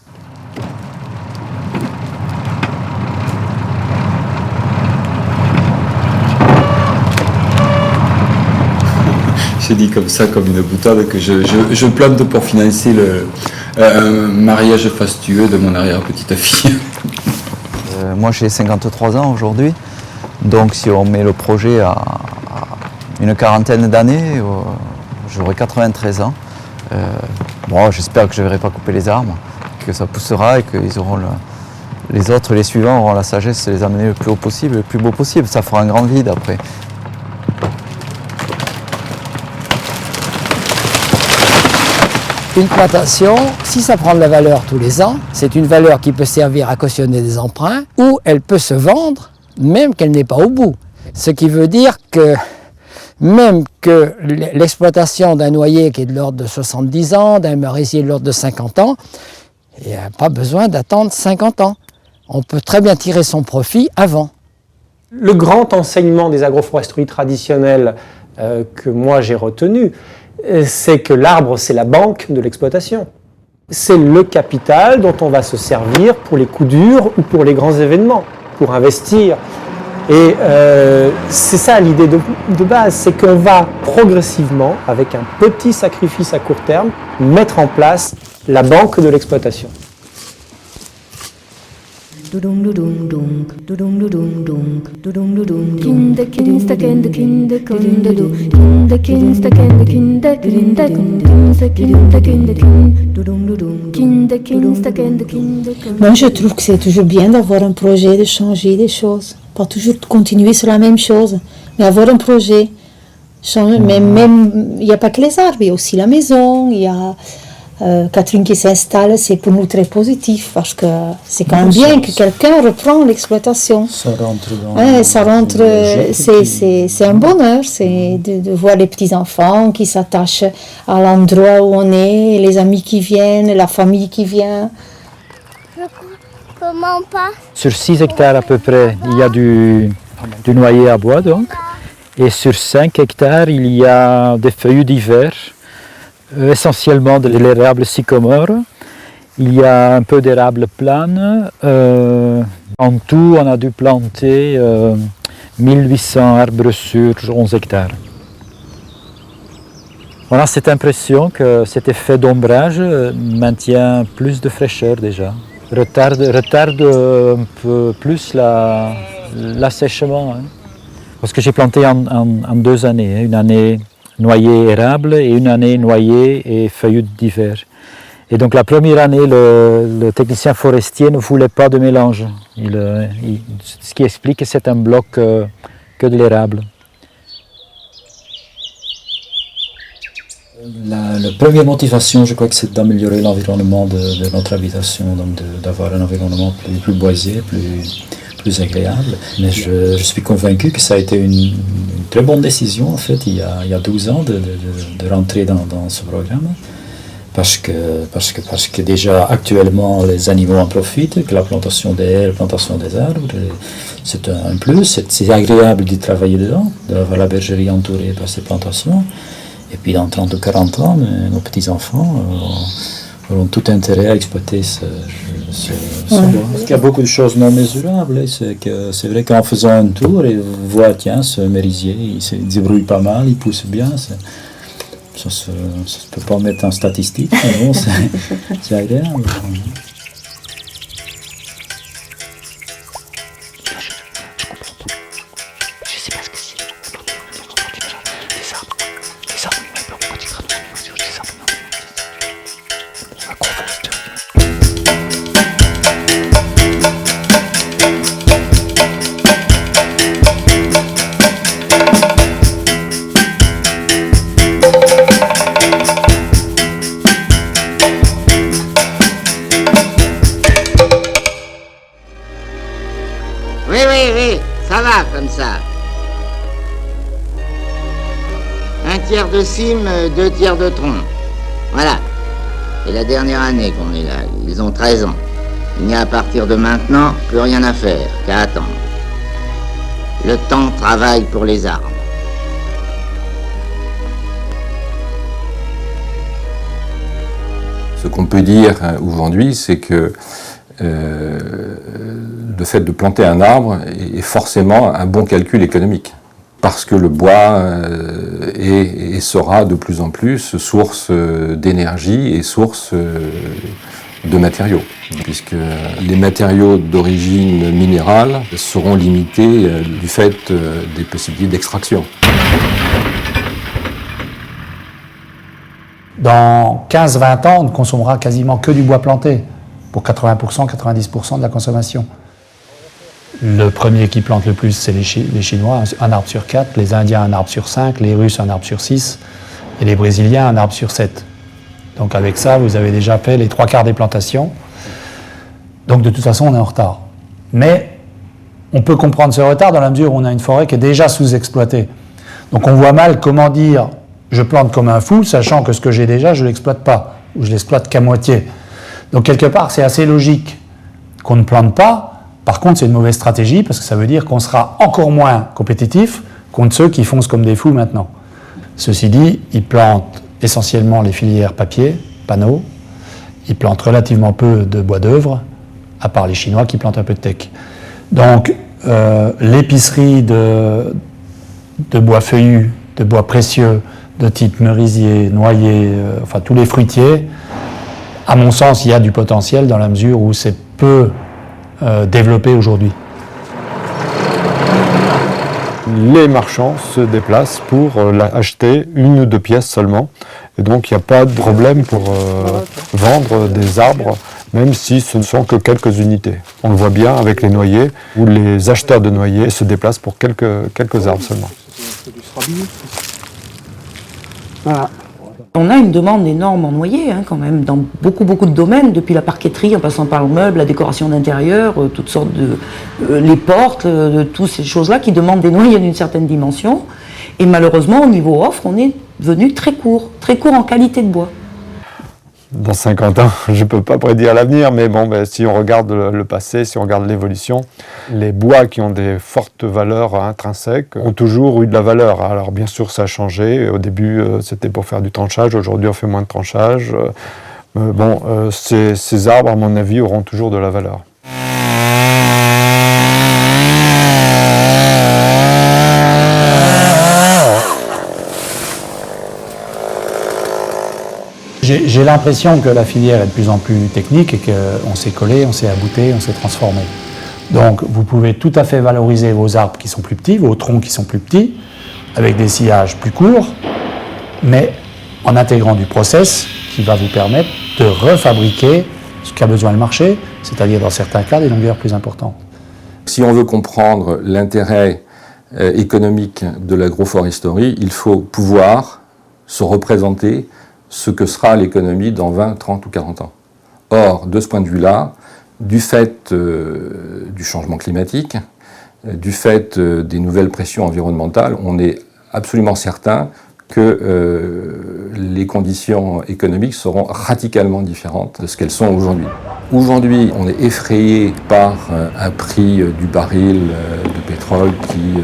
W: J'ai dit comme ça, comme une boutade, que je plante pour financer un mariage fastueux de mon arrière-petite-fille.
P: Moi j'ai 53 ans aujourd'hui, donc si on met le projet à une quarantaine d'années, j'aurai 93 ans. Bon, j'espère que je ne verrai pas couper les arbres, que ça poussera et que les autres, les suivants auront la sagesse de les amener le plus haut possible, le plus beau possible. Ça fera un grand vide après.
Q: Une plantation, si ça prend de la valeur tous les ans, c'est une valeur qui peut servir à cautionner des emprunts ou elle peut se vendre même qu'elle n'est pas au bout. Ce qui veut dire que même que l'exploitation d'un noyer qui est de l'ordre de 70 ans, d'un merisier de l'ordre de 50 ans, il n'y a pas besoin d'attendre 50 ans. On peut très bien tirer son profit avant.
F: Le grand enseignement des agroforesteries traditionnelles que moi j'ai retenu, c'est que l'arbre, c'est la banque de l'exploitation. C'est le capital dont on va se servir pour les coups durs ou pour les grands événements, pour investir. Et c'est ça l'idée de base, c'est qu'on va progressivement, avec un petit sacrifice à court terme, mettre en place la banque de l'exploitation.
H: Moi, je trouve que c'est toujours bien d'avoir un projet, de changer des choses. Pas toujours continuer sur la même chose, mais avoir un projet. Mais même, il n'y a pas que les arbres, il y a aussi la maison, il y a Catherine qui s'installe, c'est pour nous très positif, parce que c'est quand même bien que quelqu'un reprend l'exploitation.
T: Ça rentre dans...
H: Ouais, ça rentre, c'est un bonheur, c'est de voir les petits-enfants qui s'attachent à l'endroit où on est, les amis qui viennent, la famille qui vient.
I: Comment pas?
D: Sur 6 hectares à peu près, il y a du noyer à bois donc. Et sur 5 hectares, il y a des feuillus d'hiver, essentiellement de l'érable sycomore. Il y a un peu d'érable plane. En tout, on a dû planter 1800 arbres sur 11 hectares. On a cette impression que cet effet d'ombrage maintient plus de fraîcheur déjà. Retarde un peu plus l'assèchement. Hein. Parce que j'ai planté en 2 années, hein. Une année noyer érable et une année noyer et feuillus d'hiver. Et donc la première année, le technicien forestier ne voulait pas de mélange. Ce qui explique que c'est un bloc que de l'érable.
J: La première motivation, je crois que c'est d'améliorer l'environnement de notre habitation, donc d'avoir un environnement plus boisé, plus agréable. Mais je suis convaincu que ça a été une très bonne décision, en fait, il y a 12 ans, de rentrer dans ce programme. Parce que déjà, actuellement, les animaux en profitent, que la plantation des haies, la plantation des arbres, c'est un plus. C'est agréable d'y travailler dedans, d'avoir la bergerie entourée par ces plantations. Et puis dans 30 ou 40 ans, nos petits-enfants auront tout intérêt à exploiter ce bois. Parce qu'il y a beaucoup de choses non mesurables. C'est vrai qu'en faisant un tour, et on voit, tiens, ce merisier, il se débrouille pas mal, il pousse bien. Ça ne peut pas mettre en statistique, mais bon, c'est agréable.
L: Oui, ça va comme ça. 1/3 de cime, 2/3 de tronc. Voilà. C'est la dernière année qu'on est là. Ils ont 13 ans. Il n'y a à partir de maintenant plus rien à faire qu'à attendre. Le temps travaille pour les arbres.
U: Ce qu'on peut dire aujourd'hui, c'est que le fait de planter un arbre est forcément un bon calcul économique. Parce que le bois est et sera de plus en plus source d'énergie et source de matériaux. Puisque les matériaux d'origine minérale seront limités du fait des possibilités d'extraction.
Y: Dans 15-20 ans, on ne consommera quasiment que du bois planté, pour 80%, 90% de la consommation. Le premier qui plante le plus, c'est les Chinois, un arbre sur 4, les Indiens, un arbre sur 5, les Russes, un arbre sur 6, et les Brésiliens, un arbre sur 7. Donc avec ça, vous avez déjà fait les 3/4 des plantations. Donc de toute façon, on est en retard. Mais on peut comprendre ce retard dans la mesure où on a une forêt qui est déjà sous-exploitée. Donc on voit mal comment dire « je plante comme un fou », sachant que ce que j'ai déjà, je ne l'exploite pas, ou je l'exploite qu'à moitié. Donc quelque part, c'est assez logique qu'on ne plante pas. Par contre, c'est une mauvaise stratégie, parce que ça veut dire qu'on sera encore moins compétitif contre ceux qui foncent comme des fous maintenant. Ceci dit, ils plantent essentiellement les filières papier, panneaux. Ils plantent relativement peu de bois d'œuvre, à part les Chinois qui plantent un peu de teck. Donc, l'épicerie de bois feuillus, de bois précieux, de type merisier, noyer, enfin tous les fruitiers, à mon sens, il y a du potentiel dans la mesure où c'est peu développé aujourd'hui.
C: Les marchands se déplacent pour acheter 1 ou 2 pièces seulement. Et donc il n'y a pas de problème pour vendre des arbres, même si ce ne sont que quelques unités. On le voit bien avec les noyers, où les acheteurs de noyers se déplacent pour quelques arbres seulement.
E: Voilà. On a une demande énorme en noyer, quand même, dans beaucoup de domaines, depuis la parqueterie, en passant par le meuble, la décoration d'intérieur, toutes sortes les portes, toutes ces choses-là qui demandent des noyers d'une certaine dimension. Et malheureusement, au niveau offre, on est devenu très court en qualité de bois.
C: Dans 50 ans, je ne peux pas prédire l'avenir, mais bon, si on regarde le passé, si on regarde l'évolution, les bois qui ont des fortes valeurs intrinsèques ont toujours eu de la valeur. Alors bien sûr, ça a changé. Au début, c'était pour faire du tranchage. Aujourd'hui, on fait moins de tranchage. Ces arbres, à mon avis, auront toujours de la valeur.
Y: J'ai l'impression que la filière est de plus en plus technique et qu'on s'est collé, on s'est abouté, on s'est transformé. Donc vous pouvez tout à fait valoriser vos arbres qui sont plus petits, vos troncs qui sont plus petits, avec des sillages plus courts, mais en intégrant du process qui va vous permettre de refabriquer ce qu'a besoin le marché, c'est-à-dire dans certains cas des longueurs plus importantes.
I: Si on veut comprendre l'intérêt économique de l'agroforesterie, il faut pouvoir se représenter ce que sera l'économie dans 20, 30 ou 40 ans. Or, de ce point de vue-là, du fait du changement climatique, du fait des nouvelles pressions environnementales, on est absolument certain que les conditions économiques seront radicalement différentes de ce qu'elles sont aujourd'hui. Aujourd'hui, on est effrayé par un prix du baril de pétrole qui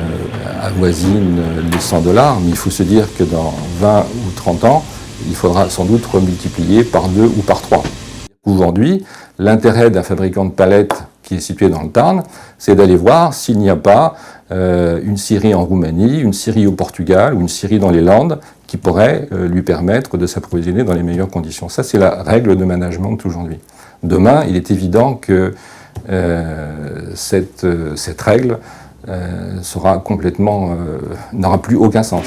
I: avoisine les $100, mais il faut se dire que dans 20 ou 30 ans, il faudra sans doute remultiplier par 2 ou par 3. Aujourd'hui, l'intérêt d'un fabricant de palettes qui est situé dans le Tarn, c'est d'aller voir s'il n'y a pas une scierie en Roumanie, une scierie au Portugal ou une scierie dans les Landes qui pourrait lui permettre de s'approvisionner dans les meilleures conditions. Ça, c'est la règle de management aujourd'hui. Demain, il est évident que cette règle sera complètement, n'aura plus aucun sens.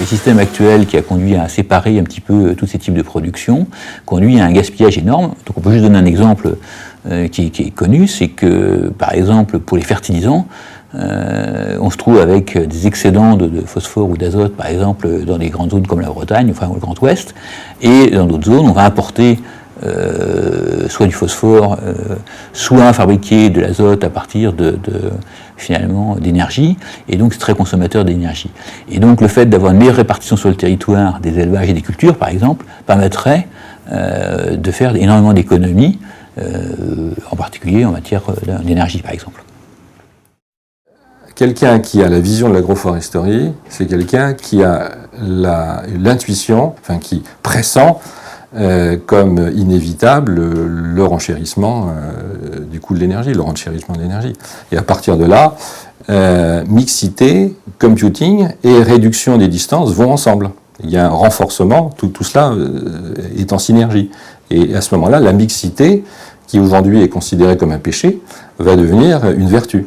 A: Le système actuel qui a conduit à séparer un petit peu tous ces types de production conduit à un gaspillage énorme. Donc on peut juste donner un exemple qui est connu, c'est que par exemple pour les fertilisants, on se trouve avec des excédents de phosphore ou d'azote par exemple dans des grandes zones comme la Bretagne, enfin ou le Grand Ouest, et dans d'autres zones on va importer soit du phosphore, soit fabriquer de l'azote à partir finalement d'énergie, et donc c'est très consommateur d'énergie. Et donc le fait d'avoir une meilleure répartition sur le territoire des élevages et des cultures, par exemple, permettrait de faire énormément d'économies, en particulier en matière d'énergie, par exemple.
I: Quelqu'un qui a la vision de l'agroforesterie, c'est quelqu'un qui a l'intuition, enfin qui pressent comme inévitable le renchérissement du coût de l'énergie, le renchérissement de l'énergie. Et à partir de là, mixité, computing et réduction des distances vont ensemble. Il y a un renforcement, tout cela est en synergie. Et à ce moment-là, la mixité, qui aujourd'hui est considérée comme un péché, va devenir une vertu.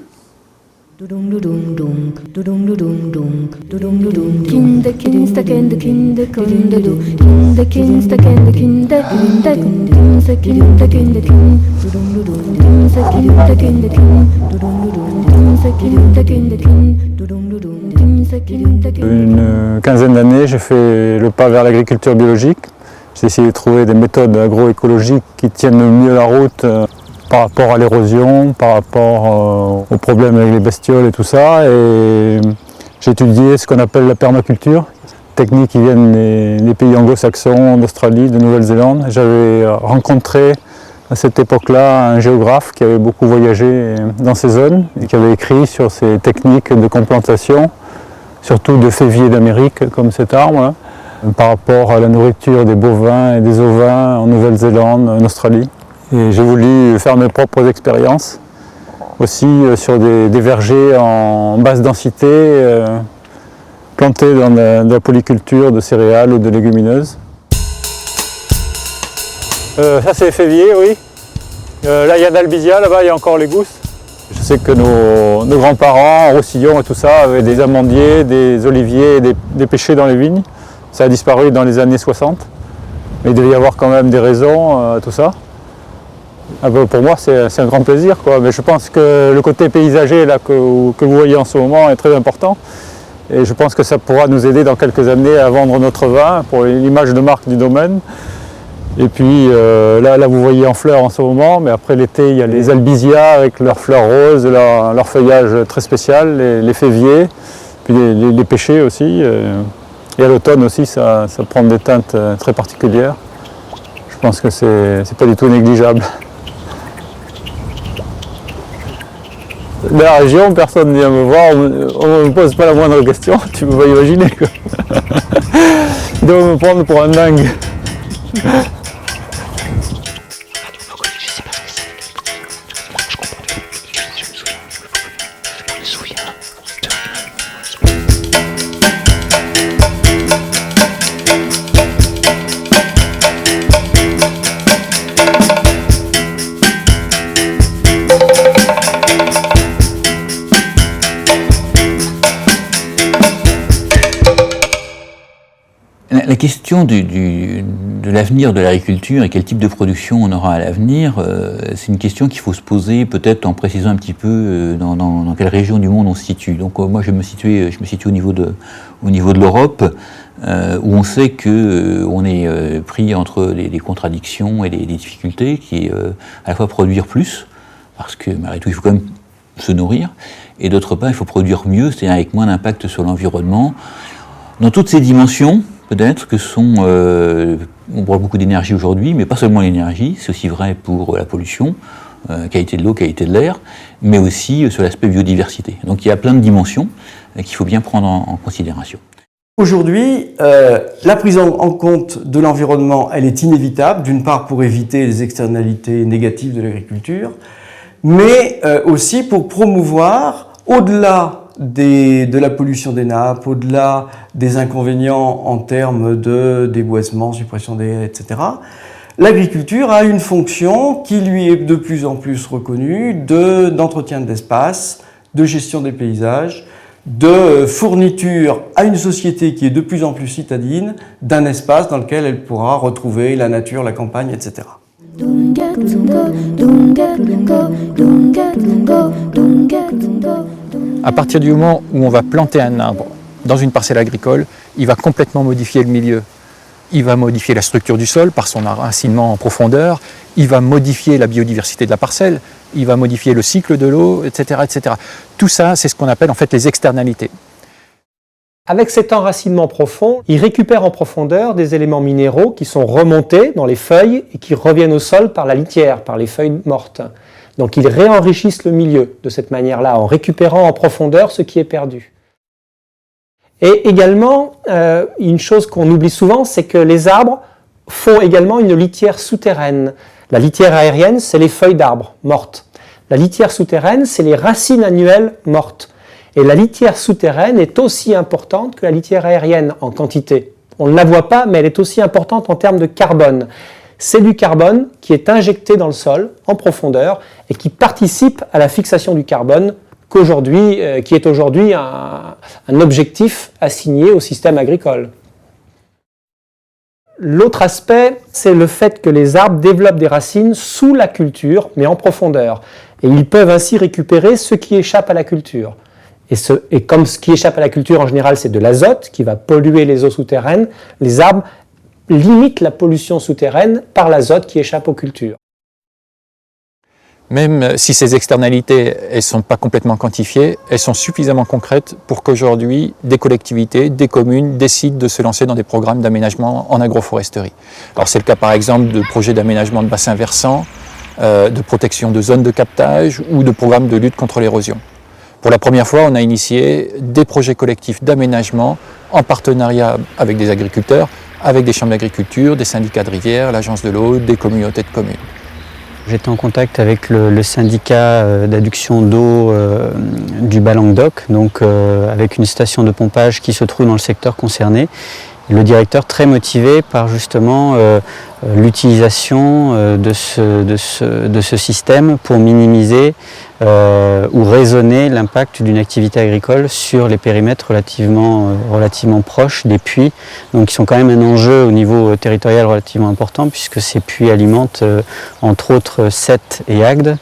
M: Dum
G: Une quinzaine d'années, j'ai fait le pas vers l'agriculture biologique. J'ai essayé de trouver des méthodes agroécologiques qui tiennent mieux la route par rapport à l'érosion, par rapport aux problèmes avec les bestioles et tout ça. Et j'ai étudié ce qu'on appelle la permaculture, techniques qui viennent des pays anglo-saxons, d'Australie, de Nouvelle-Zélande. J'avais rencontré à cette époque-là un géographe qui avait beaucoup voyagé dans ces zones et qui avait écrit sur ces techniques de complantation, surtout de févier d'Amérique comme cet arbre, par rapport à la nourriture des bovins et des ovins en Nouvelle-Zélande, en Australie. Et j'ai voulu faire mes propres expériences, aussi sur des vergers en basse densité, plantés dans de la polyculture de céréales ou de légumineuses. Ça c'est févier, oui. Là il y a d'Albizia, là-bas il y a encore les gousses. Je sais que nos grands-parents, Roussillon et tout ça, avaient des amandiers, des oliviers et des pêchers dans les vignes. Ça a disparu dans les années 60. Mais il devait y avoir quand même des raisons à tout ça. Pour moi c'est un grand plaisir, quoi. Mais je pense que le côté paysager là, que vous voyez en ce moment est très important. Et je pense que ça pourra nous aider dans quelques années à vendre notre vin pour l'image de marque du domaine. Et puis là vous voyez en fleurs en ce moment, mais après l'été il y a les albizia avec leurs fleurs roses, leur feuillage très spécial, les féviers, puis les pêchers aussi. Et à l'automne aussi ça prend des teintes très particulières. Je pense que c'est pas du tout négligeable. Dans la région, personne ne vient me voir, on ne me pose pas la moindre question, tu peux pas imaginer quoi. Ils doivent me prendre pour un dingue.
A: La question de l'avenir de l'agriculture et quel type de production on aura à l'avenir, c'est une question qu'il faut se poser peut-être en précisant un petit peu dans quelle région du monde on se situe. Donc moi je me situe au niveau de l'Europe, où on sait qu'on est pris entre les contradictions et les difficultés, qui est à la fois produire plus, parce que malgré tout il faut quand même se nourrir, et d'autre part il faut produire mieux, c'est-à-dire avec moins d'impact sur l'environnement. Dans toutes ces dimensions, peut-être que on parle beaucoup d'énergie aujourd'hui, mais pas seulement l'énergie, c'est aussi vrai pour la pollution, qualité de l'eau, qualité de l'air, mais aussi sur l'aspect biodiversité. Donc il y a plein de dimensions qu'il faut bien prendre en considération.
B: Aujourd'hui, la prise en compte de l'environnement, elle est inévitable, d'une part pour éviter les externalités négatives de l'agriculture, mais aussi pour promouvoir, au-delà de la pollution des nappes, au-delà des inconvénients en termes de déboisement, suppression des haies, etc., l'agriculture a une fonction qui lui est de plus en plus reconnue d'entretien de l'espace, de gestion des paysages, de fourniture à une société qui est de plus en plus citadine d'un espace dans lequel elle pourra retrouver la nature, la campagne, etc.
G: À partir du moment où on va planter un arbre dans une parcelle agricole, il va complètement modifier le milieu. Il va modifier la structure du sol par son enracinement en profondeur, il va modifier la biodiversité de la parcelle, il va modifier le cycle de l'eau, etc., etc. Tout ça, c'est ce qu'on appelle en fait les externalités.
F: Avec cet enracinement profond, il récupère en profondeur des éléments minéraux qui sont remontés dans les feuilles et qui reviennent au sol par la litière, par les feuilles mortes. Donc ils réenrichissent le milieu de cette manière-là, en récupérant en profondeur ce qui est perdu. Et également, une chose qu'on oublie souvent, c'est que les arbres font également une litière souterraine. La litière aérienne, c'est les feuilles d'arbres mortes. La litière souterraine, c'est les racines annuelles mortes. Et la litière souterraine est aussi importante que la litière aérienne en quantité. On ne la voit pas, mais elle est aussi importante en termes de carbone. C'est du carbone qui est injecté dans le sol en profondeur et qui participe à la fixation du carbone qui est aujourd'hui un objectif assigné au système agricole. L'autre aspect, c'est le fait que les arbres développent des racines sous la culture, mais en profondeur. Et ils peuvent ainsi récupérer ce qui échappe à la culture. Et comme ce qui échappe à la culture en général, c'est de l'azote qui va polluer les eaux souterraines, les arbres limitent la pollution souterraine par l'azote qui échappe aux cultures.
G: Même si ces externalités ne sont pas complètement quantifiées, elles sont suffisamment concrètes pour qu'aujourd'hui, des collectivités, des communes décident de se lancer dans des programmes d'aménagement en agroforesterie. Alors c'est le cas par exemple de projets d'aménagement de bassins versants, de protection de zones de captage ou de programmes de lutte contre l'érosion. Pour la première fois, on a initié des projets collectifs d'aménagement en partenariat avec des agriculteurs, avec des chambres d'agriculture, des syndicats de rivières, l'agence de l'eau, des communautés de communes.
K: J'étais en contact avec le syndicat d'adduction d'eau du Bas-Languedoc, donc avec une station de pompage qui se trouve dans le secteur concerné. Le directeur très motivé par justement l'utilisation de ce système pour minimiser ou raisonner l'impact d'une activité agricole sur les périmètres relativement proches des puits, donc qui sont quand même un enjeu au niveau territorial relativement important puisque ces puits alimentent entre autres Sète et Agde,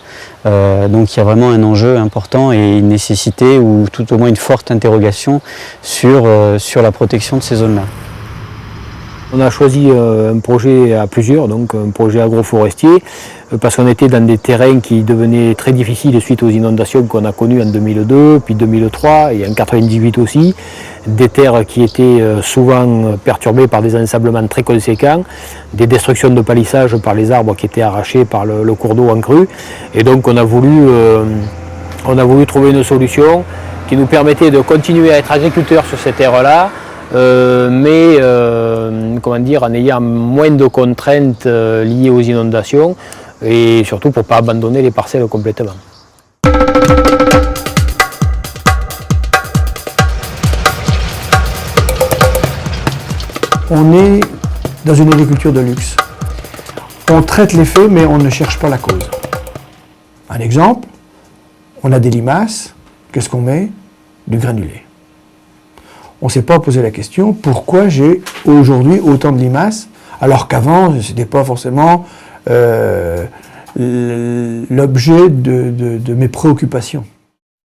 K: donc il y a vraiment un enjeu important et une nécessité ou tout au moins une forte interrogation sur la protection de ces zones-là.
M: On a choisi un projet à plusieurs, donc un projet agroforestier, parce qu'on était dans des terrains qui devenaient très difficiles suite aux inondations qu'on a connues en 2002, puis 2003 et en 1998 aussi. Des terres qui étaient souvent perturbées par des ensablements très conséquents, des destructions de palissage par les arbres qui étaient arrachés par le cours d'eau en crue. Et donc on a voulu trouver une solution qui nous permettait de continuer à être agriculteurs sur ces terres-là, mais comment dire, en ayant moins de contraintes liées aux inondations et surtout pour ne pas abandonner les parcelles complètement.
N: On est dans une agriculture de luxe. On traite les faits, mais on ne cherche pas la cause. Un exemple, on a des limaces, qu'est-ce qu'on met? Du granulé. On ne s'est pas posé la question pourquoi j'ai aujourd'hui autant de limaces, alors qu'avant, ce n'était pas forcément l'objet de mes préoccupations.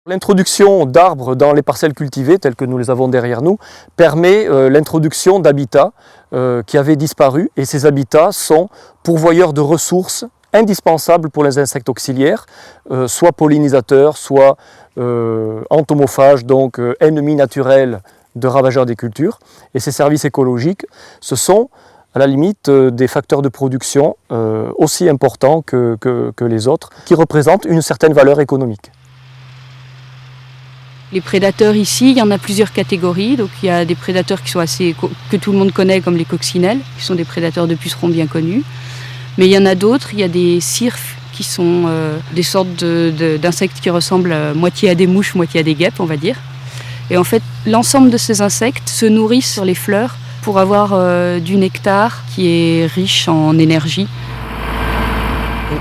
O: L'introduction d'arbres dans les parcelles cultivées, telles que nous les avons derrière nous, permet l'introduction d'habitats qui avaient disparu, et ces habitats sont pourvoyeurs de ressources indispensables pour les insectes auxiliaires, soit pollinisateurs, soit entomophages, donc ennemis naturels de ravageurs des cultures. Et ces services écologiques, ce sont à la limite des facteurs de production aussi importants que les autres, qui représentent une certaine valeur économique.
R: Les prédateurs ici, il y en a plusieurs catégories. Donc il y a des prédateurs qui sont que tout le monde connaît, comme les coccinelles, qui sont des prédateurs de pucerons bien connus. Mais il y en a d'autres, il y a des cirfes qui sont des sortes d'insectes qui ressemblent moitié à des mouches, moitié à des guêpes, on va dire. Et en fait, l'ensemble de ces insectes se nourrissent sur les fleurs pour avoir du nectar qui est riche en énergie.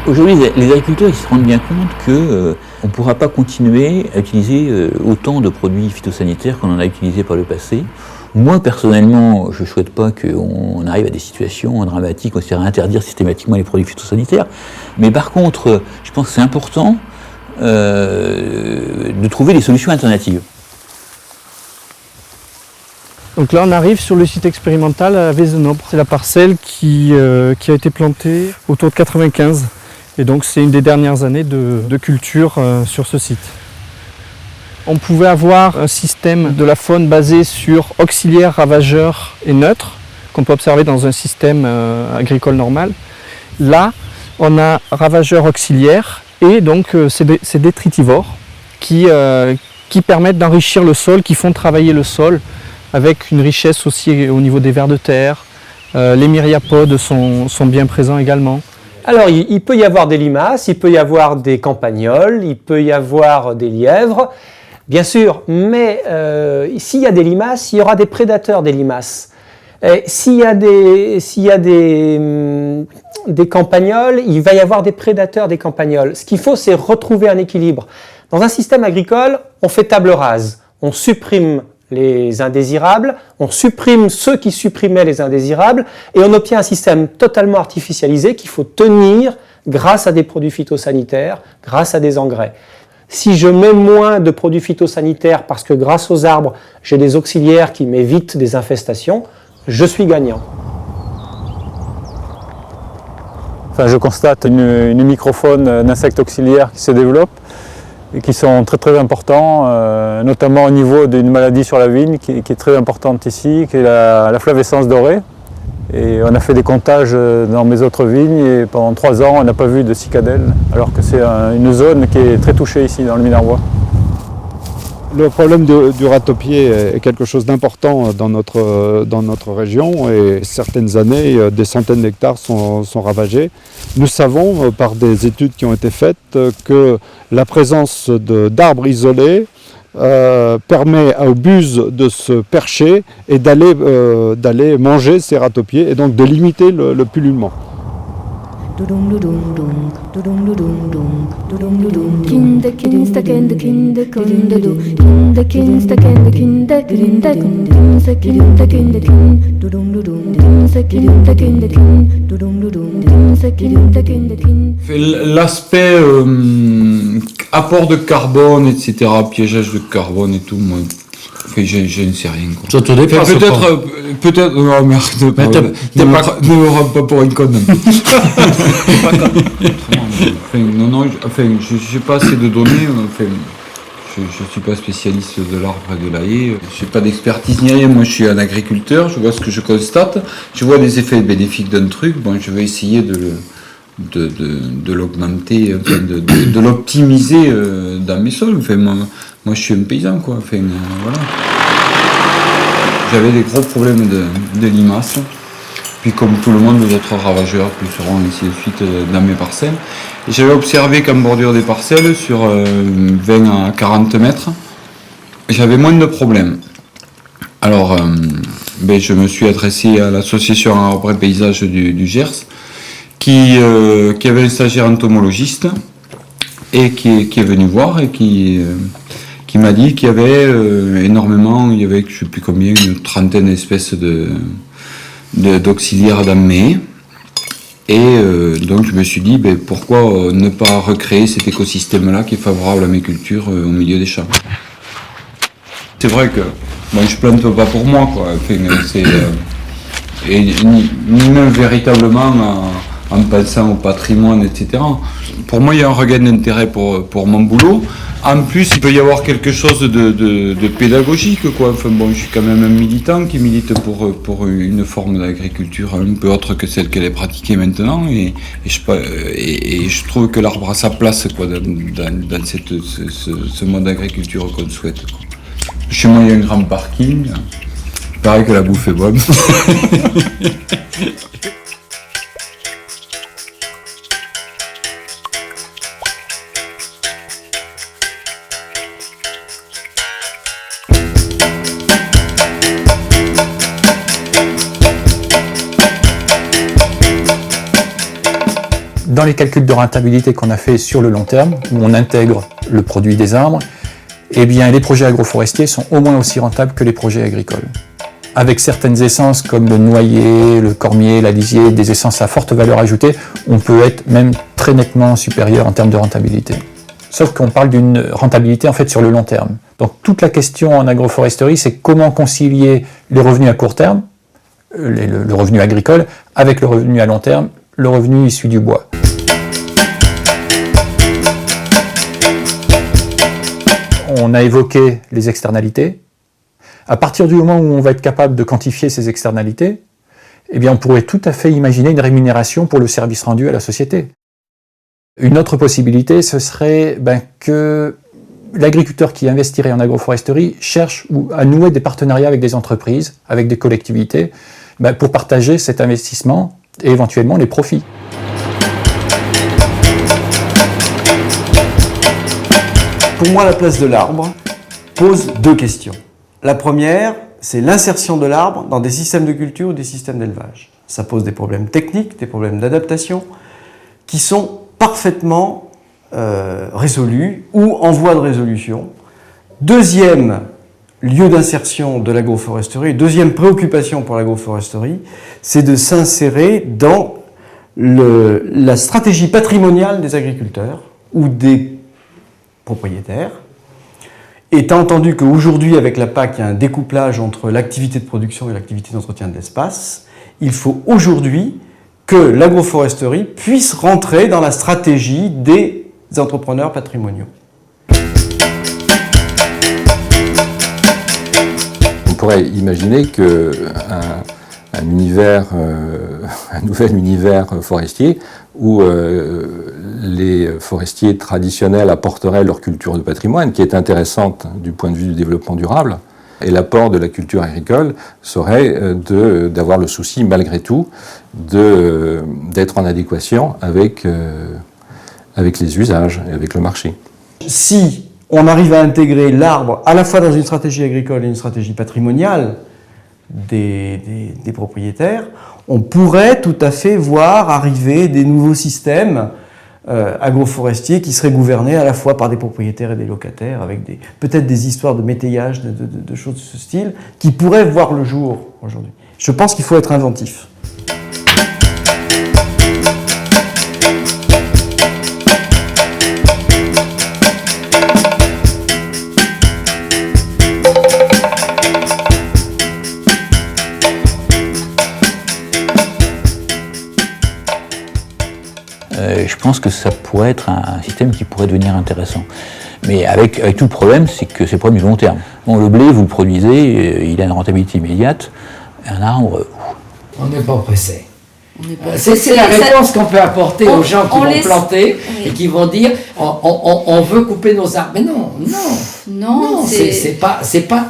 A: Aujourd'hui, les agriculteurs ils se rendent bien compte qu'on ne pourra pas continuer à utiliser autant de produits phytosanitaires qu'on en a utilisé par le passé. Moi, personnellement, je ne souhaite pas qu'on arrive à des situations dramatiques, on essaie à interdire systématiquement les produits phytosanitaires. Mais par contre, je pense que c'est important de trouver des solutions alternatives.
S: Donc là, on arrive sur le site expérimental à Vézenobre. C'est la parcelle qui a été plantée autour de 95. Et donc, c'est une des dernières années de culture sur ce site. On pouvait avoir un système de la faune basé sur auxiliaires, ravageurs et neutres, qu'on peut observer dans un système agricole normal. Là, on a ravageurs auxiliaires et donc c'est détritivores qui permettent d'enrichir le sol, qui font travailler le sol avec une richesse aussi au niveau des vers de terre. Les myriapodes sont bien présents également.
F: Alors, il peut y avoir des limaces, il peut y avoir des campagnols, il peut y avoir des lièvres, bien sûr, mais s'il y a des limaces, il y aura des prédateurs des limaces. S'il y a des campagnols, il va y avoir des prédateurs des campagnols. Ce qu'il faut, c'est retrouver un équilibre. Dans un système agricole, on fait table rase, on supprime les indésirables, on supprime ceux qui supprimaient les indésirables et on obtient un système totalement artificialisé qu'il faut tenir grâce à des produits phytosanitaires, grâce à des engrais. Si je mets moins de produits phytosanitaires parce que grâce aux arbres, j'ai des auxiliaires qui m'évitent des infestations, je suis gagnant.
G: Enfin, je constate une microfaune d'insectes auxiliaires qui se développe et qui sont très très importants, notamment au niveau d'une maladie sur la vigne qui est très importante ici, qui est la flavescence dorée. Et on a fait des comptages dans mes autres vignes et pendant 3 ans on n'a pas vu de cicadelle, alors que c'est une zone qui est très touchée ici dans le Minervois.
C: Le problème du ratopier est quelque chose d'important dans notre région et certaines années, des centaines d'hectares sont ravagés. Nous savons par des études qui ont été faites que la présence d'arbres isolés permet aux buses de se percher et d'aller manger ces ratopiers et donc de limiter le pullulement.
P: L'aspect apport de carbone, etc., piégeage de carbone et tout, moi, je ne sais rien. Quoi.
Q: Ça te dépasse.
P: Peut-être. Oh merde, ne me rends pas pour une conne. Je n'ai pas assez de données. Je ne suis pas spécialiste de l'arbre et de la haie. Je n'ai pas d'expertise ni rien. Moi, je suis un agriculteur. Je vois ce que je constate. Je vois les effets bénéfiques d'un truc. Bon, je vais essayer de l'augmenter, enfin, de l'optimiser dans mes sols. Enfin, moi, je suis un paysan, quoi. Enfin, voilà. J'avais des gros problèmes de limaces. Puis comme tout le monde, d'autres ravageurs, pucerons, ainsi de suite, dans mes parcelles. Et j'avais observé qu'en bordure des parcelles, sur 20 à 40 mètres, j'avais moins de problèmes. Alors, je me suis adressé à l'association Arbre et Paysage du Gers, qui avait un stagiaire entomologiste, et qui est venu voir, et qui m'a dit qu'il y avait énormément, il y avait, je ne sais plus combien, une trentaine d'espèces d'auxiliaires dans mes haies. Et donc je me suis dit, pourquoi ne pas recréer cet écosystème-là qui est favorable à mes cultures au milieu des champs. C'est vrai que je plante pas pour moi, quoi. Enfin, et ni même véritablement en pensant au patrimoine, etc. Pour moi, il y a un regain d'intérêt pour mon boulot. En plus, il peut y avoir quelque chose de pédagogique, quoi. Enfin, je suis quand même un militant qui milite pour une forme d'agriculture un peu autre que celle qu'elle est pratiquée maintenant. Et je trouve que l'arbre a sa place, quoi, dans ce mode d'agriculture qu'on souhaite, quoi. Chez moi, il y a un grand parking. Il paraît que la bouffe est bonne.
G: Dans les calculs de rentabilité qu'on a fait sur le long terme, où on intègre le produit des arbres, eh bien, les projets agroforestiers sont au moins aussi rentables que les projets agricoles. Avec certaines essences comme le noyer, le cormier, la lisier, des essences à forte valeur ajoutée, on peut être même très nettement supérieur en termes de rentabilité. Sauf qu'on parle d'une rentabilité en fait sur le long terme. Donc toute la question en agroforesterie, c'est comment concilier les revenus à court terme, le revenu agricole, avec le revenu à long terme, le revenu issu du bois. On a évoqué les externalités. À partir du moment où on va être capable de quantifier ces externalités, eh bien on pourrait tout à fait imaginer une rémunération pour le service rendu à la société. Une autre possibilité, ce serait que l'agriculteur qui investirait en agroforesterie cherche à nouer des partenariats avec des entreprises, avec des collectivités, pour partager cet investissement et éventuellement les profits.
B: Pour moi, la place de l'arbre pose 2 questions. La première, c'est l'insertion de l'arbre dans des systèmes de culture ou des systèmes d'élevage. Ça pose des problèmes techniques, des problèmes d'adaptation, qui sont parfaitement résolus ou en voie de résolution. Deuxième lieu d'insertion de l'agroforesterie, deuxième préoccupation pour l'agroforesterie, c'est de s'insérer dans la stratégie patrimoniale des agriculteurs ou des propriétaires. Étant entendu qu'aujourd'hui, avec la PAC, il y a un découplage entre l'activité de production et l'activité d'entretien de l'espace, il faut aujourd'hui que l'agroforesterie puisse rentrer dans la stratégie des entrepreneurs patrimoniaux.
I: On pourrait imaginer qu'un nouvel univers forestier où les forestiers traditionnels apporteraient leur culture de patrimoine, qui est intéressante du point de vue du développement durable, et l'apport de la culture agricole serait d'avoir le souci, malgré tout, d'être en adéquation avec les usages et avec le marché.
B: Si on arrive à intégrer l'arbre à la fois dans une stratégie agricole et une stratégie patrimoniale des propriétaires, on pourrait tout à fait voir arriver des nouveaux systèmes agroforestiers qui seraient gouvernés à la fois par des propriétaires et des locataires, avec peut-être des histoires de métayage, de choses de ce style, qui pourraient voir le jour aujourd'hui. Je pense qu'il faut être inventif.
A: Je pense que ça pourrait être un système qui pourrait devenir intéressant. Mais avec tout le problème, c'est que c'est le problème du long terme. Bon, le blé, vous le produisez, il a une rentabilité immédiate. Un arbre...
Q: On n'est pas pressé. C'est la réponse qu'on peut apporter aux gens qui vont planter et qui vont dire on veut couper nos arbres. Mais non, c'est pas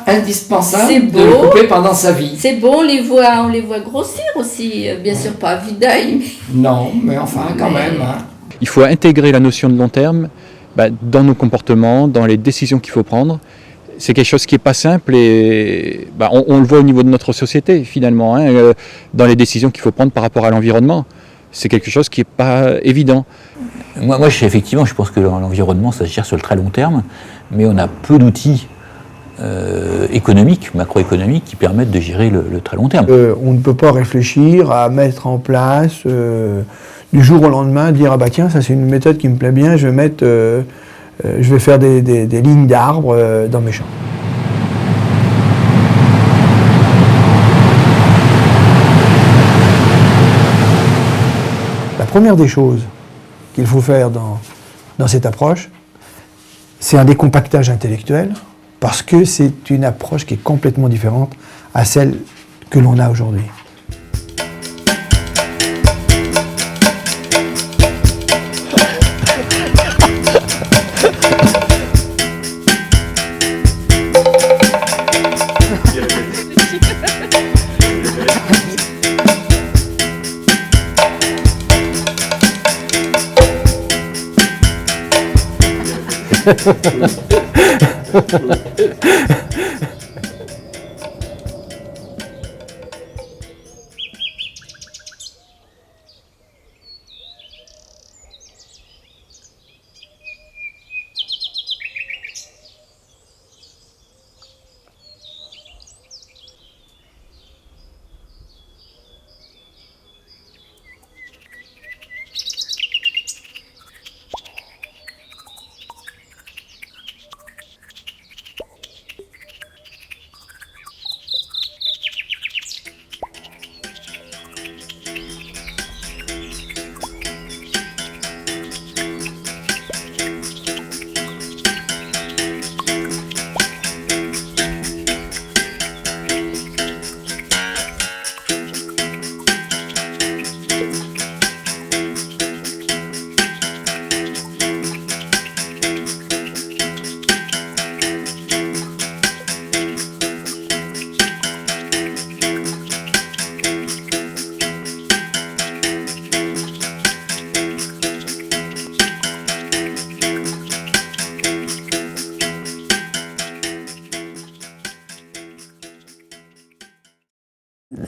Q: indispensable de le couper pendant sa vie.
T: C'est beau, on les voit grossir aussi, bien sûr pas à vue d'œil.
Q: Non, mais enfin quand même. Hein.
G: Il faut intégrer la notion de long terme dans nos comportements, dans les décisions qu'il faut prendre. C'est quelque chose qui n'est pas simple et on le voit au niveau de notre société finalement, dans les décisions qu'il faut prendre par rapport à l'environnement. C'est quelque chose qui n'est pas évident.
A: Moi effectivement, je pense que l'environnement, ça se gère sur le très long terme, mais on a peu d'outils économiques, macroéconomiques, qui permettent de gérer le très long terme.
N: On ne peut pas réfléchir à mettre en place, du jour au lendemain, dire « Ah bah tiens, ça c'est une méthode qui me plaît bien, je vais faire des lignes d'arbres dans mes champs. » La première des choses qu'il faut faire dans cette approche, c'est un décompactage intellectuel, parce que c'est une approche qui est complètement différente à celle que l'on a aujourd'hui.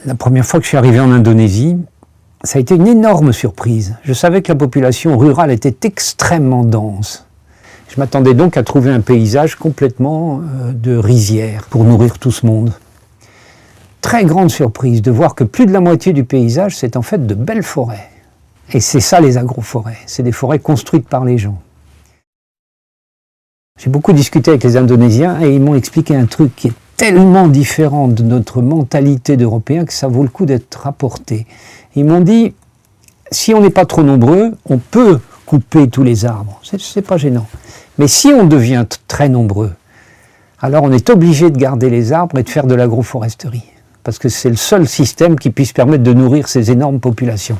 V: La première fois que je suis arrivé en Indonésie, ça a été une énorme surprise. Je savais que la population rurale était extrêmement dense. Je m'attendais donc à trouver un paysage complètement de rizières pour nourrir tout ce monde. Très grande surprise de voir que plus de la moitié du paysage, c'est en fait de belles forêts. Et c'est ça les agroforêts, c'est des forêts construites par les gens. J'ai beaucoup discuté avec les Indonésiens et ils m'ont expliqué un truc qui est tellement différent de notre mentalité d'Européens que ça vaut le coup d'être rapporté. Ils m'ont dit, si on n'est pas trop nombreux, on peut couper tous les arbres, c'est pas gênant. Mais si on devient très nombreux, alors on est obligé de garder les arbres et de faire de l'agroforesterie. Parce que c'est le seul système qui puisse permettre de nourrir ces énormes populations.